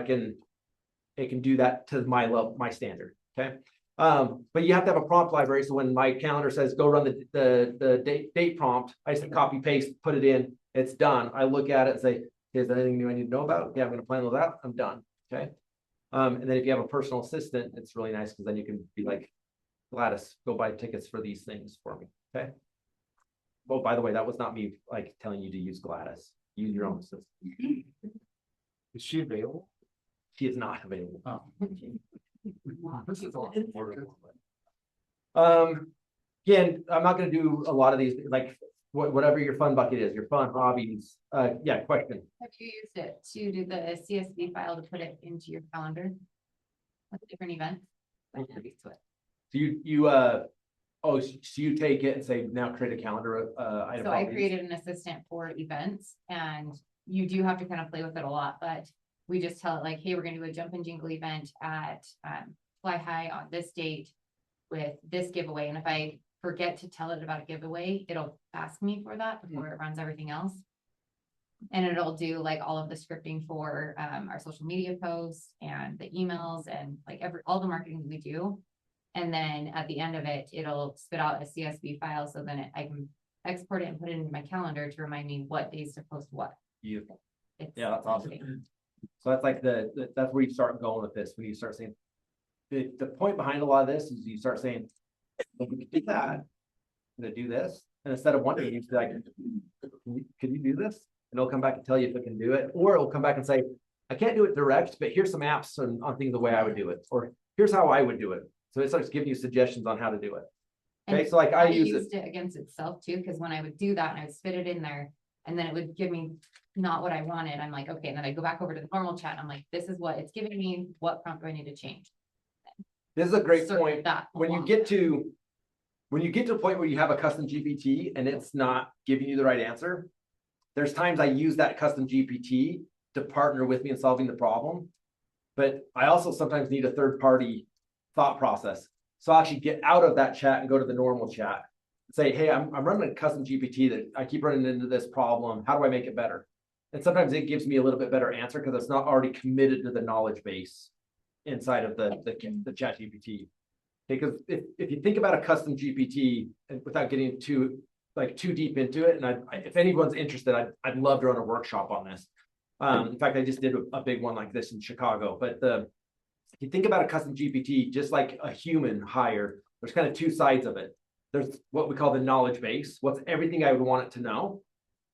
A: it can do that to my standard. Okay. But you have to have a prompt library. So when my calendar says go run the date prompt, I just copy paste, put it in, It's done. I look at it and say, is there anything new I need to know about? Yeah, I'm gonna plan those out. I'm done. Okay. And then if you have a personal assistant, it's really nice because then you can be like, Gladys, go buy tickets for these things for me. Okay. Oh, by the way, that was not me like telling you to use Gladys. Use your own assistant.
C: Is she available?
A: She is not available.
C: Oh. This is a lot more.
A: Again, I'm not gonna do a lot of these, like, whatever your fun bucket is, your fun hobbies. Yeah, question.
B: Have you used it to do the CSV file to put it into your calendar? With different events? I'm not used to it.
A: So so you take it and say, now create a calendar, item.
B: So I
A: copies?
B: created an assistant for events and you do have to kind of play with it a lot, but we just tell it like, hey, we're gonna do a jump and jingle event at Fly High on this date with this giveaway. And if I forget to tell it about a giveaway, it'll ask me for that before it runs everything else. And it'll do like all of the scripting for our social media posts and the emails and like all the marketing that we do. And then at the end of it, it'll spit out a CSV file. So then I can export it and put it into my calendar to remind me what days to post what.
A: Beautiful.
B: It's
A: Yeah, that's awesome.
B: amazing.
A: So that's like that's where you start going with this, when you start saying, the point behind a lot of this is you start saying, well, we can do that. I'm gonna do this. And instead of wondering, you be like, can you do this? And it'll come back and tell you if it can do it, or it'll come back and say, I can't do it direct, but here's some apps on things the way I would do it, or here's how I would do it. So it starts giving you suggestions on how to do it. Okay,
B: And
A: so like I use it.
B: used it against itself too, because when I would do that and I would spit it in there, and then it would give me not what I wanted. I'm like, okay, and then I go back over to the normal chat. And I'm like, this is what it's giving me. What prompt do I need to change?
A: This is a great
B: Circle
A: point.
B: that
A: When you
B: along.
A: get to a point where you have a custom GPT and it's not giving you the right answer, there's times I use that custom GPT to partner with me in solving the problem. But I also sometimes need a third party thought process. So I'll actually get out of that chat and go to the normal chat. Say, hey, I'm running a custom GPT that I keep running into this problem. How do I make it better? And sometimes it gives me a little bit better answer because it's not already committed to the knowledge base inside of the chat GPT. Because if you think about a custom GPT, and without getting too deep into it, and if anyone's interested, I'd love to run a workshop on this. In fact, I just did a big one like this in Chicago. But if you think about a custom GPT, just like a human hired, there's kind of two sides of it. There's what we call the knowledge base. What's everything I would want it to know?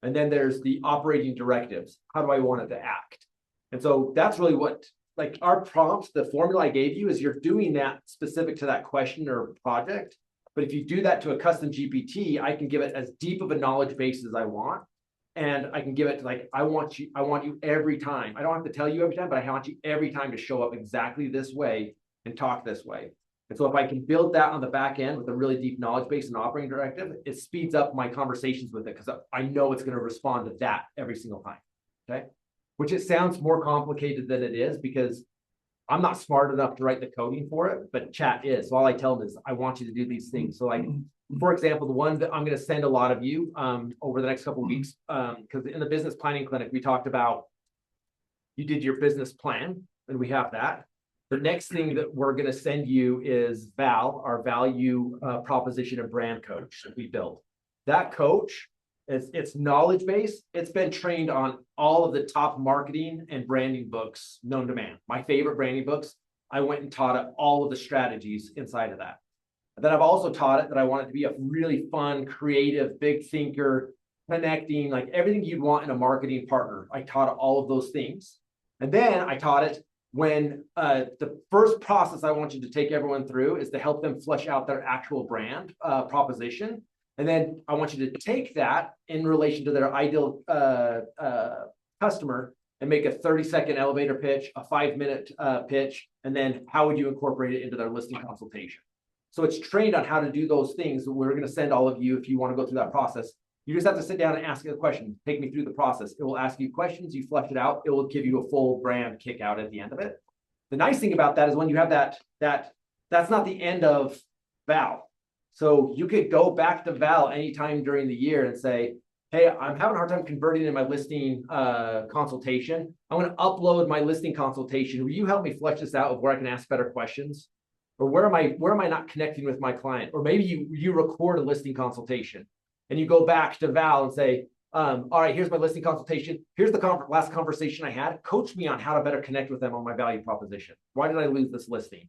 A: And then there's the operating directives. How do I want it to act? And so that's really what, like our prompt, the formula I gave you is you're doing that specific to that question or project. But if you do that to a custom GPT, I can give it as deep of a knowledge base as I want. And I can give it like, I want you every time. I don't have to tell you every time, but I want you every time to show up exactly this way and talk this way. And so if I can build that on the back end with a really deep knowledge base and operating directive, it speeds up my conversations with it because I know it's going to respond to that every single time. Okay. Which it sounds more complicated than it is because I'm not smart enough to write the coding for it, but chat is. So all I tell them is I want you to do these things. So like, for example, the one that I'm going to send a lot of you over the next couple of weeks, because in the business planning clinic, we talked about you did your business plan and we have that. The next thing that we're going to send you is Val, our value proposition and brand coach that we built. That coach, it's knowledge base. It's been trained on all of the top marketing and branding books known to man. My favorite branding books, I went and taught it all of the strategies inside of that. Then I've also taught it that I want it to be a really fun, creative, big thinker, connecting, like everything you'd want in a marketing partner. I taught it all of those things. And then I taught it when the first process I want you to take everyone through is to help them flesh out their actual brand proposition. And then I want you to take that in relation to their ideal customer and make a 30-second elevator pitch, a 5-minute pitch, and then how would you incorporate it into their listing consultation? So it's trained on how to do those things. We're going to send all of you, if you want to go through that process, you just have to sit down and ask it a question. Take me through the process. It will ask you questions. You flesh it out. It will give you a full brand kick out at the end of it. The nice thing about that is when you have that's not the end of Val. So you could go back to Val anytime during the year and say, hey, I'm having a hard time converting in my listing consultation. I want to upload my listing consultation. Will you help me flesh this out of where I can ask better questions? Or where am I not connecting with my client? Or maybe you record a listing consultation and you go back to Val and say, all right, here's my listing consultation. Here's the last conversation I had. Coach me on how to better connect with them on my value proposition. Why did I lose this listing?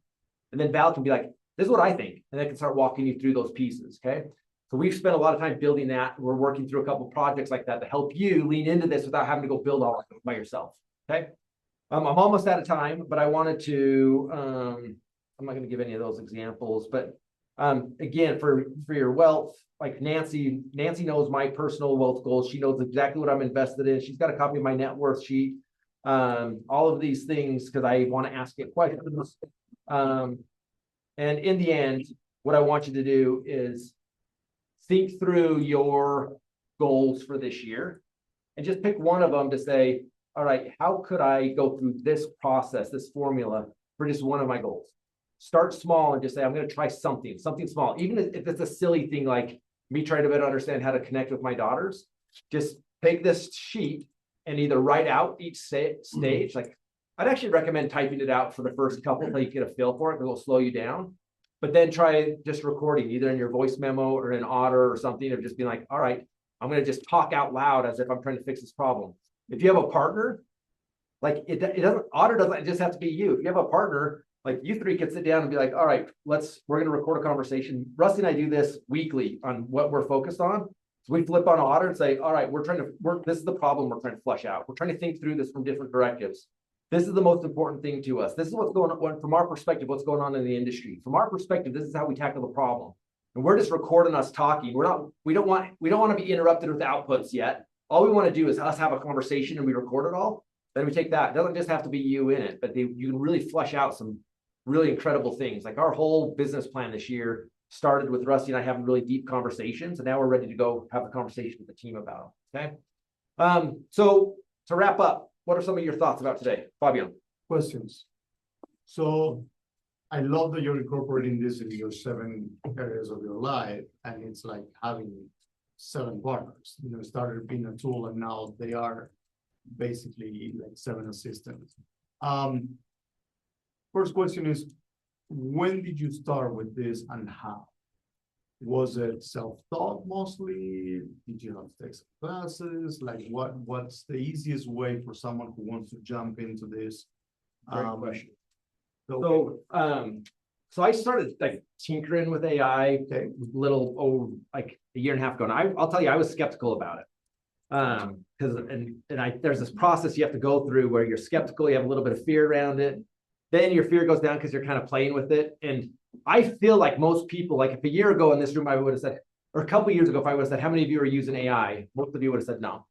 A: And then Val can be like, this is what I think. And I can start walking you through those pieces. Okay. So we've spent a lot of time building that. We're working through a couple of projects like that to help you lean into this without having to go build all of it by yourself. Okay. I'm almost out of time, but I wanted to, I'm not going to give any of those examples, but again, for your wealth, like Nancy knows my personal wealth goals. She knows exactly what I'm invested in. She's got a copy of my net worth sheet. All of these things, because I want to ask it questions. And in the end, what I want you to do is think through your goals for this year and just pick one of them to say, all right, how could I go through this process, this formula for just one of my goals? Start small and just say, I'm going to try something small. Even if it's a silly thing like me trying to better understand how to connect with my daughters, just take this sheet and either write out each stage. Like I'd actually recommend typing it out for the first couple until you get a feel for it, because it'll slow you down. But then try just recording either in your voice memo or in Otter or something, of just being like, all right, I'm going to just talk out loud as if I'm trying to fix this problem. If you have a partner, like Otter doesn't just have to be you. If you have a partner, like you three can sit down and be like, all right, we're going to record a conversation. Rusty and I do this weekly on what we're focused on. So we flip on Otter and say, all right, this is the problem we're trying to flush out. We're trying to think through this from different directives. This is the most important thing to us. This is what's going on from our perspective, what's going on in the industry. From our perspective, this is how we tackle the problem. And we're just recording us talking. We don't want to be interrupted with outputs yet. All we want to do is us have a conversation and we record it all. Then we take that. It doesn't just have to be you in it, but you can really flush out some really incredible things. Like our whole business plan this year started with Rusty and I having really deep conversations, and now we're ready to go have a conversation with the team about it. Okay. So to wrap up, what are some of your thoughts about today, Fabian?
H: Questions. So I love that you're incorporating this in your 7 areas of your life, and it's like having 7 partners. It started being a tool, and now they are basically like 7 assistants. First question is, when did you start with this and how? Was it self-taught mostly? Did you have to take some classes? Like what's the easiest way for someone who wants to jump into this?
A: Great question. So I started like tinkering with AI like a year and a half ago. And I'll tell you, I was skeptical about it. Because there's this process you have to go through where you're skeptical, you have a little bit of fear around it. Then your fear goes down because you're kind of playing with it. And I feel like most people, like if a year ago in this room, I would have said, or a couple of years ago, if I would have said, how many of you are using AI? Most of you would have said no.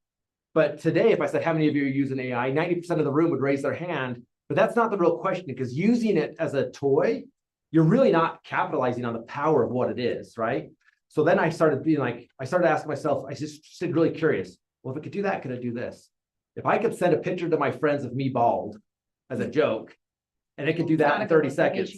A: But today, if I said, how many of you are using AI? 90% of the room would raise their hand. But that's not the real question, because using it as a toy, you're really not capitalizing on the power of what it is, right? So then I started asking myself, I just stayed really curious. Well, if it could do that, could it do this? If I could send a picture to my friends of me bald as a joke, and it could do that in 30 seconds,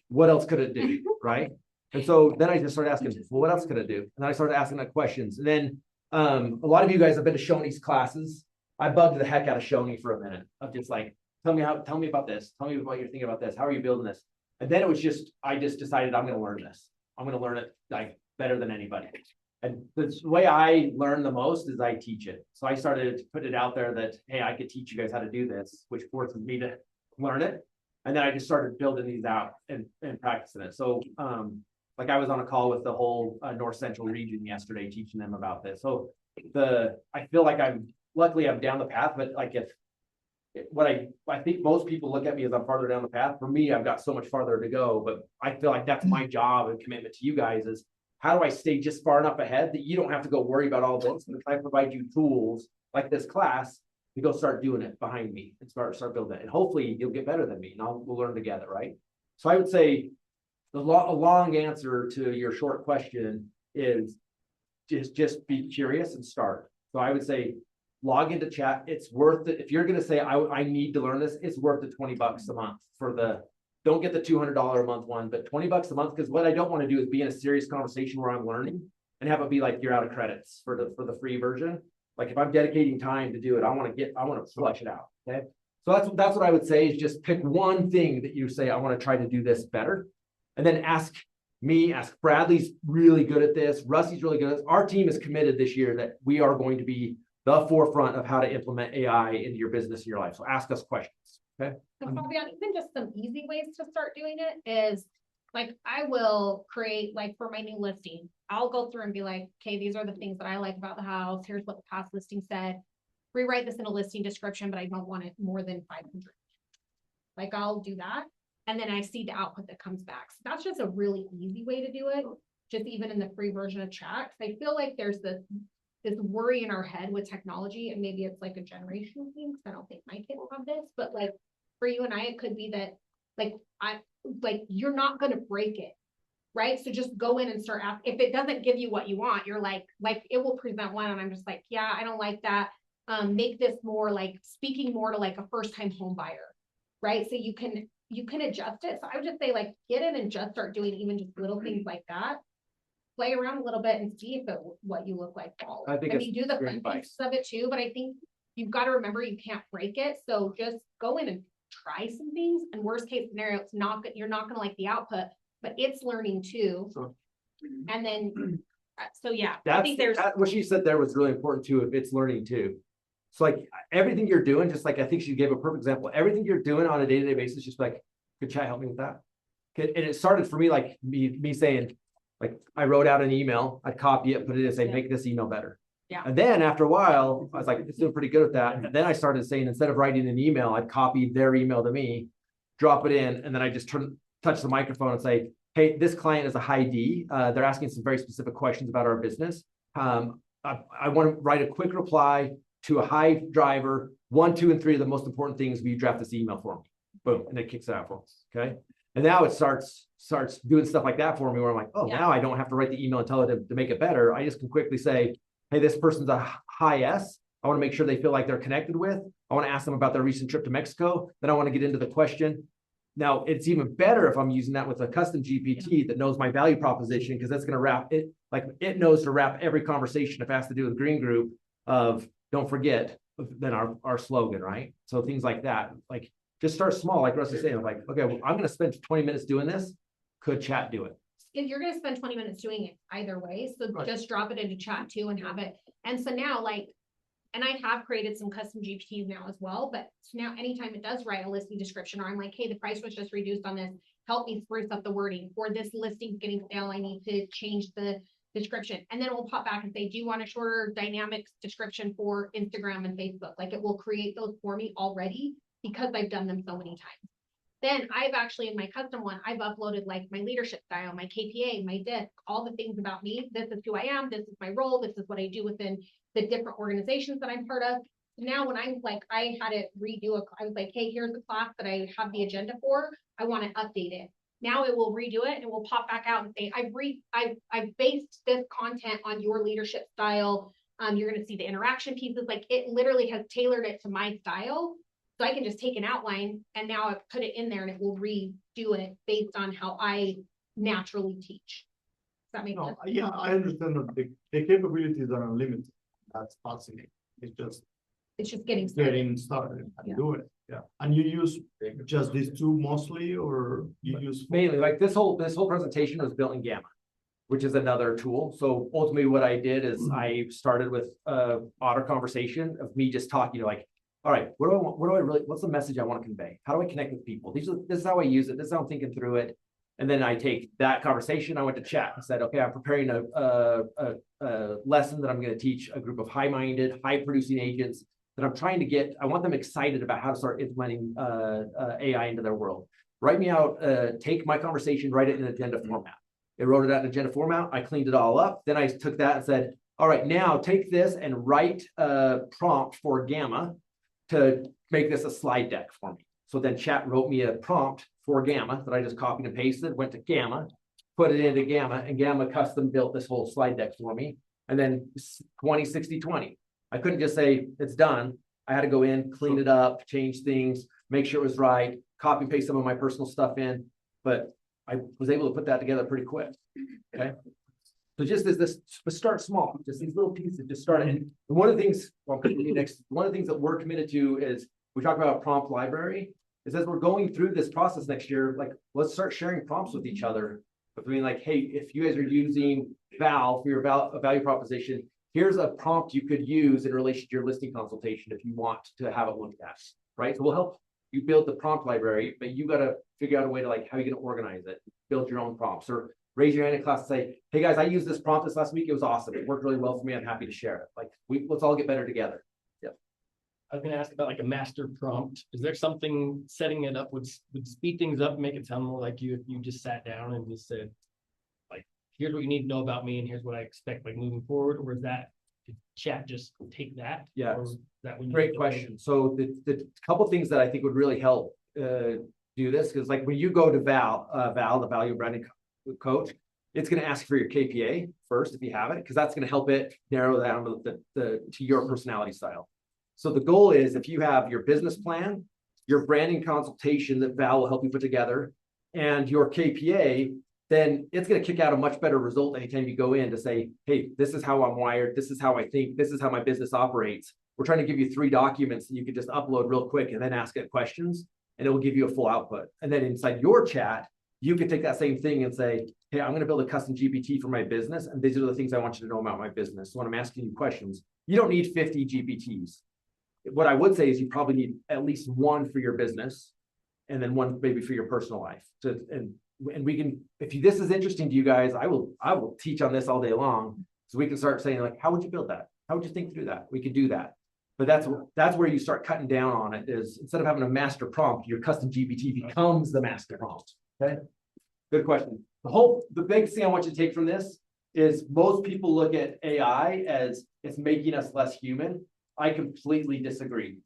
A: what else could it do, right? And so then I just started asking, well, what else could it do? And then I started asking that questions. And then a lot of you guys have been to Shoney's classes. I bugged the heck out of Shoney for a minute of just like, tell me about this. Tell me what you're thinking about this. How are you building this? And then I just decided I'm going to learn this. I'm going to learn it like better than anybody. And the way I learn the most is I teach it. So I started to put it out there that, hey, I could teach you guys how to do this, which forces me to learn it. And then I just started building these out and practicing it. So like I was on a call with the whole North Central region yesterday, teaching them about this. So I feel like I'm down the path, but like I think most people look at me as I'm farther down the path. For me, I've got so much farther to go, but I feel like that's my job and commitment to you guys is how do I stay just far enough ahead that you don't have to go worry about all this? And if I provide you tools like this class, you go start doing it behind me and start building it. And hopefully you'll get better than me and we'll learn together, right? So I would say a long answer to your short question is just be curious and start. So I would say log into chat. It's worth it. If you're going to say, I need to learn this, it's worth the $20 a month don't get the $200 a month one, but $20 a month. Because what I don't want to do is be in a serious conversation where I'm learning and have it be like, you're out of credits for the free version. Like if I'm dedicating time to do it, I want to flush it out. Okay. So that's what I would say is just pick one thing that you say, I want to try to do this better. And then ask ask Bradley's really good at this, Rusty's really good at this. Our team is committed this year that we are going to be the forefront of how to implement AI into your business and your life. So ask us questions, okay?
D: So Fabian, even just some easy ways to start doing it is, like, I will create, like, for my new listing, I'll go through and be like, okay, these are the things that I like about the house. Here's what the past listing said. Rewrite this in a listing description, but I don't want it more than 500. Like, I'll do that. And then I see the output that comes back. So that's just a really easy way to do it. Just even in the free version of chat. 'Cause I feel like there's this worry in our head with technology, and maybe it's like a generational thing, because I don't think my kids have this, but like for you and I, it could be that you're not gonna break it, right? So just go in and start if it doesn't give you what you want, you're like it will present one, and I'm just like, yeah, I don't like that. Make this more like speaking more to like a first-time home buyer, right? So you can adjust it. So I would just say, like, get in and just start doing even just little things like that. Play around a little bit and see if what you look like falls.
A: I think
D: mean, do the
A: great
D: fun
A: advice.
D: pieces of it too, but I think you've got to remember you can't break it. So just go in and try some things. And worst case scenario, you're not going to like the output, but it's learning too.
A: So-
D: And then, so yeah, I think there's.
A: What she said there was really important too, if it's learning too. So like everything you're doing, just like I think she gave a perfect example, everything you're doing on a day-to-day basis, just like, could chat help me with that? And it started for me, like me saying, like, I wrote out an email, I'd copy it, put it in, say,
D: Yeah.
A: make this email better.
D: Yeah.
A: And then after a while, I was like, it's doing pretty good at that. And then I started saying, instead of writing an email, I'd copy their email to me, drop it in, and then I just touch the microphone and say, hey, this client is a high D. They're asking some very specific questions about our business. I want to write a quick reply to a high driver. 1, 2, and 3 are the most important things. Will you draft this email for me? Boom, and it kicks it out for us. Okay. And now it starts doing stuff like that for me, where I'm like, oh,
D: Yeah.
A: now I don't have to write the email and tell it to make it better. I just can quickly say, hey, this person's a high S. I want to make sure they feel like they're connected with. I want to ask them about their recent trip to Mexico. Then I want to get into the question. Now, it's even better if I'm using that with a custom GPT that knows my value proposition, because that's going to wrap it, like it knows to wrap every conversation if it has to do with Green Group of don't forget, then our slogan, right? So things like that, like just start small, like Russ is saying, like, okay, well, I'm going to spend 20 minutes doing this. Could chat do it?
D: If you're gonna spend 20 minutes doing it either way, so
A: Right.
D: just drop it into chat too and have it. And so now, like, and I have created some custom GPTs now as well, but so now anytime it does write a listing description, or I'm like, hey, the price was just reduced on this, help me spruce up the wording, or this listing's getting stale, I need to change the description. And then it will pop back and say, do you want a shorter dynamic description for Instagram and Facebook? Like, it will create those for me already because I've done them so many times. Then I've actually, in my custom one, I've uploaded like my leadership style, my KPA, my DISC, all the things about me. This is who I am. This is my role. This is what I do within the different organizations that I'm part of. Now, when I'm like, I had to redo I was like, hey, here's the class that I have the agenda for. I want to update it. Now it will redo it and it will pop back out and say, I've based this content on your leadership style. You're going to see the interaction pieces. Like, it literally has tailored it to my style. So I can just take an outline and now I put it in there and it will redo it based on how I naturally teach. Does that make
H: No,
D: sense?
H: yeah, I understand that the capabilities are unlimited. That's fascinating. It's just
D: It's just getting started.
H: getting started
D: Yeah.
H: and do it. Yeah. And you use just these two mostly, or you use?
A: Mainly, like this whole presentation was built in Gamma, which is another tool. So ultimately what I did is I started with otter conversation of me just talking, like, all right, what do I want? What's the message I want to convey? How do I connect with people? This is how I use it. This is how I'm thinking through it. And then I take that conversation, I went to chat and said, okay, I'm preparing a lesson that I'm going to teach a group of high-minded, high-producing agents that I'm trying to get. I want them excited about how to start implementing AI into their world. Write me out, take my conversation, write it in agenda format. It wrote it out in agenda format. I cleaned it all up. Then I took that and said, all right, now take this and write a prompt for Gamma to make this a slide deck for me. So then chat wrote me a prompt for Gamma that I just copied and pasted, went to Gamma, put it into Gamma, and Gamma custom built this whole slide deck for me. And then 20, 60, 20. I couldn't just say it's done. I had to go in, clean it up, change things, make sure it was right, copy and paste some of my personal stuff in, but I was able to put that together pretty quick. Okay. So just as this, start small, just these little pieces, just start. And one of the things, well, one of the things that we're committed to is we talk about a prompt library. Is as we're going through this process next year, like, let's start sharing prompts with each other. between like, hey, if you guys are using Val for your value proposition, here's a prompt you could use in relation to your listing consultation if you want to have it looked at, right? So we'll help you build the prompt library, but you got to figure out a way to like, how you're going to organize it, build your own prompts, or raise your hand in class and say, hey guys, I used this prompt this last week. It was awesome. It worked really well for me. I'm happy to share it. Like, let's all get better together.
E: I was gonna ask about like a master prompt. Is there something setting it up would speed things up, make it sound more like you, if you just sat down and just said, like, here's what you need to know about me and here's what I expect like moving forward, or is that did chat just take that?
A: Yeah.
E: Or is that when you
A: Great question. So the couple things that I think would really help do this, because like when you go to Val, the value branding coach, it's going to ask for your KPA first if you have it, because that's going to help it narrow down to your personality style. So the goal is if you have your business plan, your branding consultation that Val will help you put together, and your KPA, then it's going to kick out a much better result anytime you go in to say, hey, this is how I'm wired. This is how I think. This is how my business operates. We're trying to give you 3 documents that you can just upload real quick and then ask it questions, and it will give you a full output. And then inside your chat, you can take that same thing and say, hey, I'm going to build a custom GPT for my business, and these are the things I want you to know about my business. So when I'm asking you questions, you don't need 50 GPTs. What I would say is you probably need at least 1 for your business, and then 1 maybe for your personal life. And we can, if this is interesting to you guys, I will teach on this all day long. So we can start saying like, how would you build that? How would you think through that? We could do that. But that's where you start cutting down on it, is instead of having a master prompt, your custom GPT becomes the master prompt. Okay. Good question. The big thing I want you to take from this is most people look at AI as it's making us less human. I completely disagree.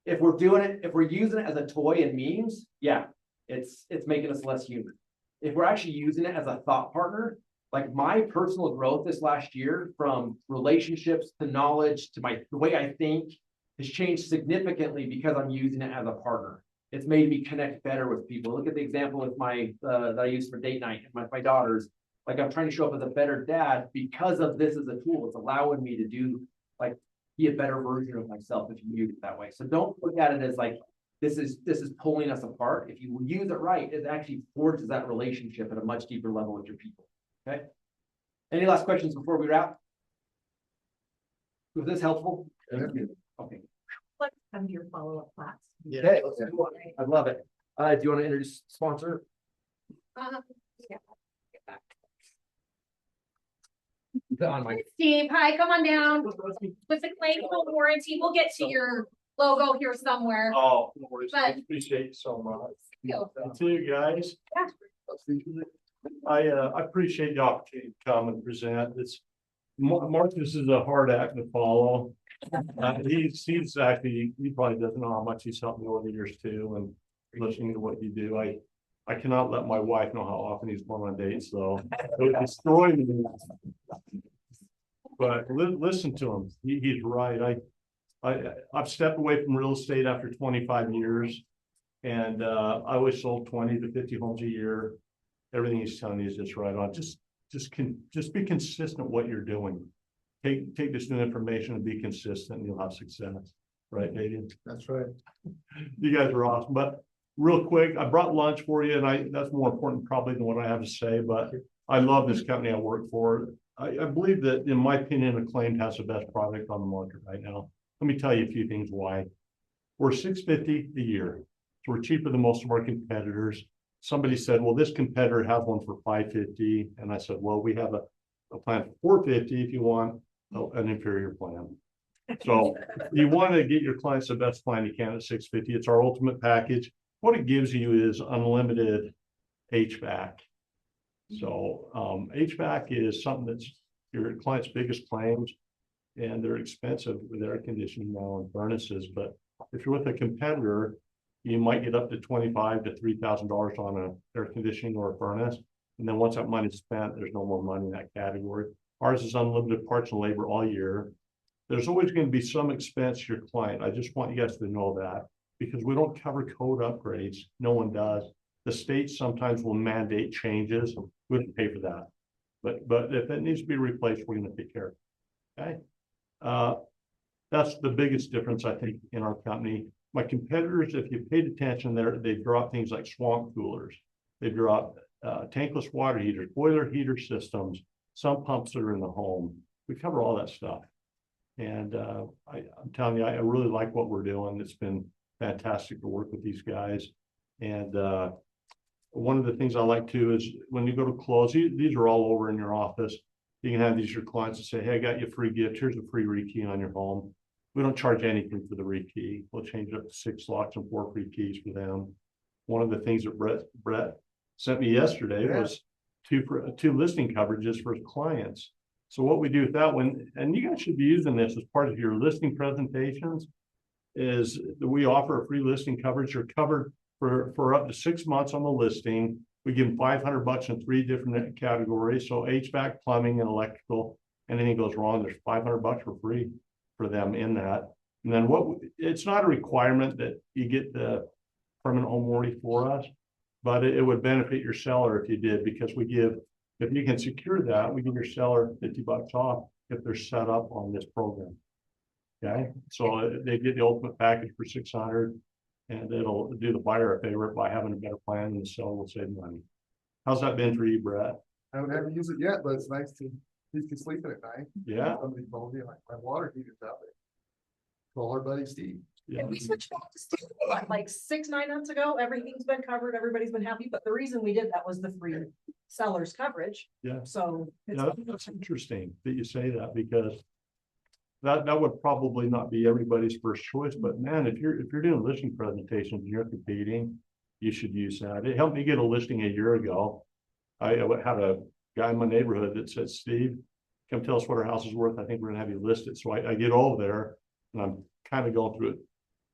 A: If we're doing it, if we're using it as a toy and memes, yeah, it's making us less human. If we're actually using it as a thought partner, like my personal growth this last year, from relationships to knowledge to the way I think, has changed significantly because I'm using it as a partner. It's made me connect better with people. Look at the example with that I use for date night with my daughters. Like, I'm trying to show up as a better dad because of this as a tool. It's allowing me to do like be a better version of myself if you use it that way. So don't look at it as like this is pulling us apart. If you use it right, it actually forges that relationship at a much deeper level with your people. Okay. Any last questions before we wrap? Was this helpful? Okay.
D: Let's come to your follow-up class.
A: Okay, let's do it. I love it. Do you want to introduce sponsor?
D: Yeah.
A: On my
D: Steve, hi, come on down. With the claim full warranty, we'll get to your logo here somewhere.
C: Oh, no worries. I
D: But-
C: appreciate you so much.
D: You.
C: To you guys. I appreciate the opportunity to come and present. Marcus is a hard act to follow. He's actually, he probably doesn't know how much he's helped me over the years too, and listening to what you do. I cannot let my wife know how often he's going on dates, though. It would destroy me. But listen to him. He's right. I've stepped away from real estate after 25 years. And I always sold 20 to 50 homes a year. Everything he's telling you is just right on. Just be consistent what you're doing. Take this new information and be consistent, and you'll have success. Right, Hayden?
H: That's right.
C: You guys are awesome. But real quick, I brought lunch for you, and that's more important probably than what I have to say, but I love this company I work for. I believe that, in my opinion, Acclaimed has the best product on the market right now. Let me tell you a few things why. We're $650 a year. So we're cheaper than most of our competitors. Somebody said, well, this competitor has one for $550. And I said, well, we have a plan for $450 if you want an inferior plan. So you want to get your clients the best plan you can at $650. It's our ultimate package. What it gives you is unlimited HVAC. So HVAC is something that's your client's biggest claims, and they're expensive with air conditioning now and furnaces. But if you're with a competitor, you might get up to $2,500 to $3,000 on an air conditioning or a furnace. And then once that money's spent, there's no more money in that category. Ours is unlimited parts and labor all year. There's always going to be some expense to your client. I just want you guys to know that, because we don't cover code upgrades. No one does. The state sometimes will mandate changes. We have to pay for that. But if it needs to be replaced, we're going to take care of it. Okay. That's the biggest difference, I think, in our company. My competitors, if you paid attention there, they drop things like swamp coolers. They drop tankless water heaters, boiler heater systems, sump pumps that are in the home. We cover all that stuff. And I'm telling you, I really like what we're doing. It's been fantastic to work with these guys. And one of the things I like too is when you go to close, these are all over in your office. You can have these your clients and say, hey, I got you a free gift. Here's a free rekey on your home. We don't charge anything for the rekey. We'll change it up to 6 locks and 4 free keys for them. One of the things that Brett sent me yesterday was two listing coverages for clients. So what we do with that one, and you guys should be using this as part of your listing presentations, is that we offer a free listing coverage. You're covered for up to 6 months on the listing. We give them $500 in 3 different categories. So HVAC, plumbing, and electrical. Anything goes wrong, there's $500 for free for them in that. And then it's not a requirement that you get the permanent home warranty for us, but it would benefit your seller if you did, because if you can secure that, we give your seller $50 off if they're set up on this program. Okay, so they get the ultimate package for $600, and it'll do the buyer a favor by having a better plan, and the seller will save money. How's that been for you, Brett?
I: I haven't used it yet, but it's nice to, you can sleep at night.
C: Yeah.
I: Somebody told me like my water heater's out there. Call our buddy Steve.
C: Yeah.
F: And we switched back to Steve, like 6-9 months ago, everything's been covered, everybody's been happy, but the reason we did that was the free seller's coverage.
C: Yeah.
F: So. it's-
C: Yeah, that's interesting that you say that, because that would probably not be everybody's first choice, but man, if you're doing listing presentations and you're competing, you should use that. It helped me get a listing a year ago. I had a guy in my neighborhood that said, Steve, come tell us what our house is worth. I think we're gonna have you listed. So I get over there and I'm kind of going through it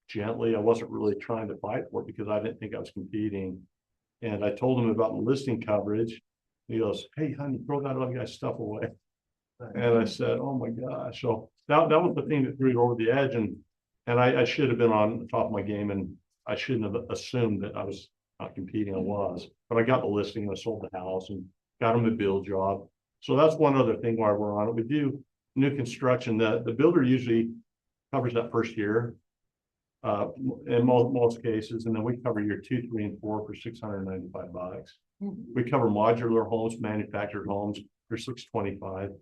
C: gently. I wasn't really trying to fight for it because I didn't think I was competing. And I told him about the listing coverage. He goes, hey, honey, throw that other guy's stuff away. And I said, oh my gosh. So that was the thing that threw it over the edge. And I should have been on the top of my game, and I shouldn't have assumed that I was not competing. I was, but I got the listing and I sold the house and got him a build job. So that's one other thing while we're on it. We do new construction. The builder usually covers that first year. In most cases, and then we cover year 2, 3, and 4 for $695. We cover modular homes, manufactured homes, they're $625.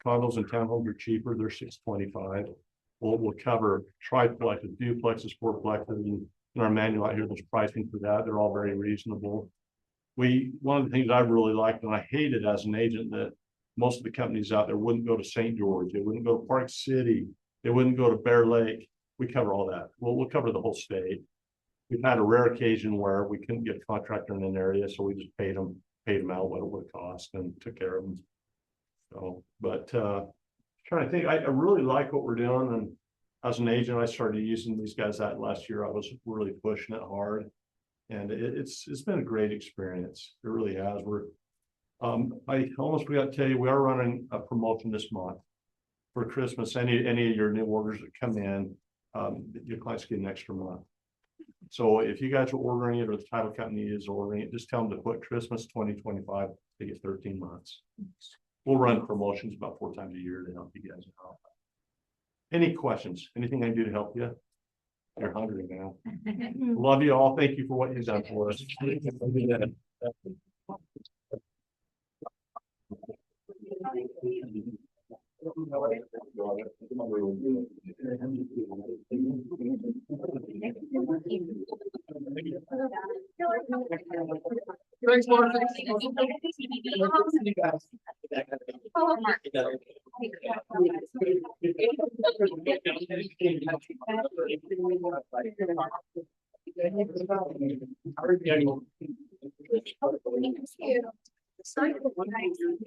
C: Condos and townhomes are cheaper, they're $625. We'll cover triplexes, duplexes, fourplexes, and in our manual out here, there's pricing for that. They're all very reasonable. One of the things I really liked, and I hated as an agent, that most of the companies out there wouldn't go to St. George, they wouldn't go to Park City, they wouldn't go to Bear Lake. We cover all that. We'll cover the whole state. We've had a rare occasion where we couldn't get a contractor in an area, so we just paid them out what it would cost and took care of them. So, but trying to think, I really like what we're doing. And as an agent, I started using these guys that last year. I was really pushing it hard, and it's been a great experience. It really has. I almost forgot to tell you, we are running a promotion this month for Christmas. Any of your new orders that come in, your clients get an extra month. So if you guys are ordering it, or the title company is ordering it, just tell them to put Christmas 2025, they get 13 months. We'll run promotions about 4 times a year to help you guys out. Any questions? Anything I can do to help you? You're hungry now. Love you all. Thank you for what you've done for us.
I: Thanks, Mark.
F: Thank you.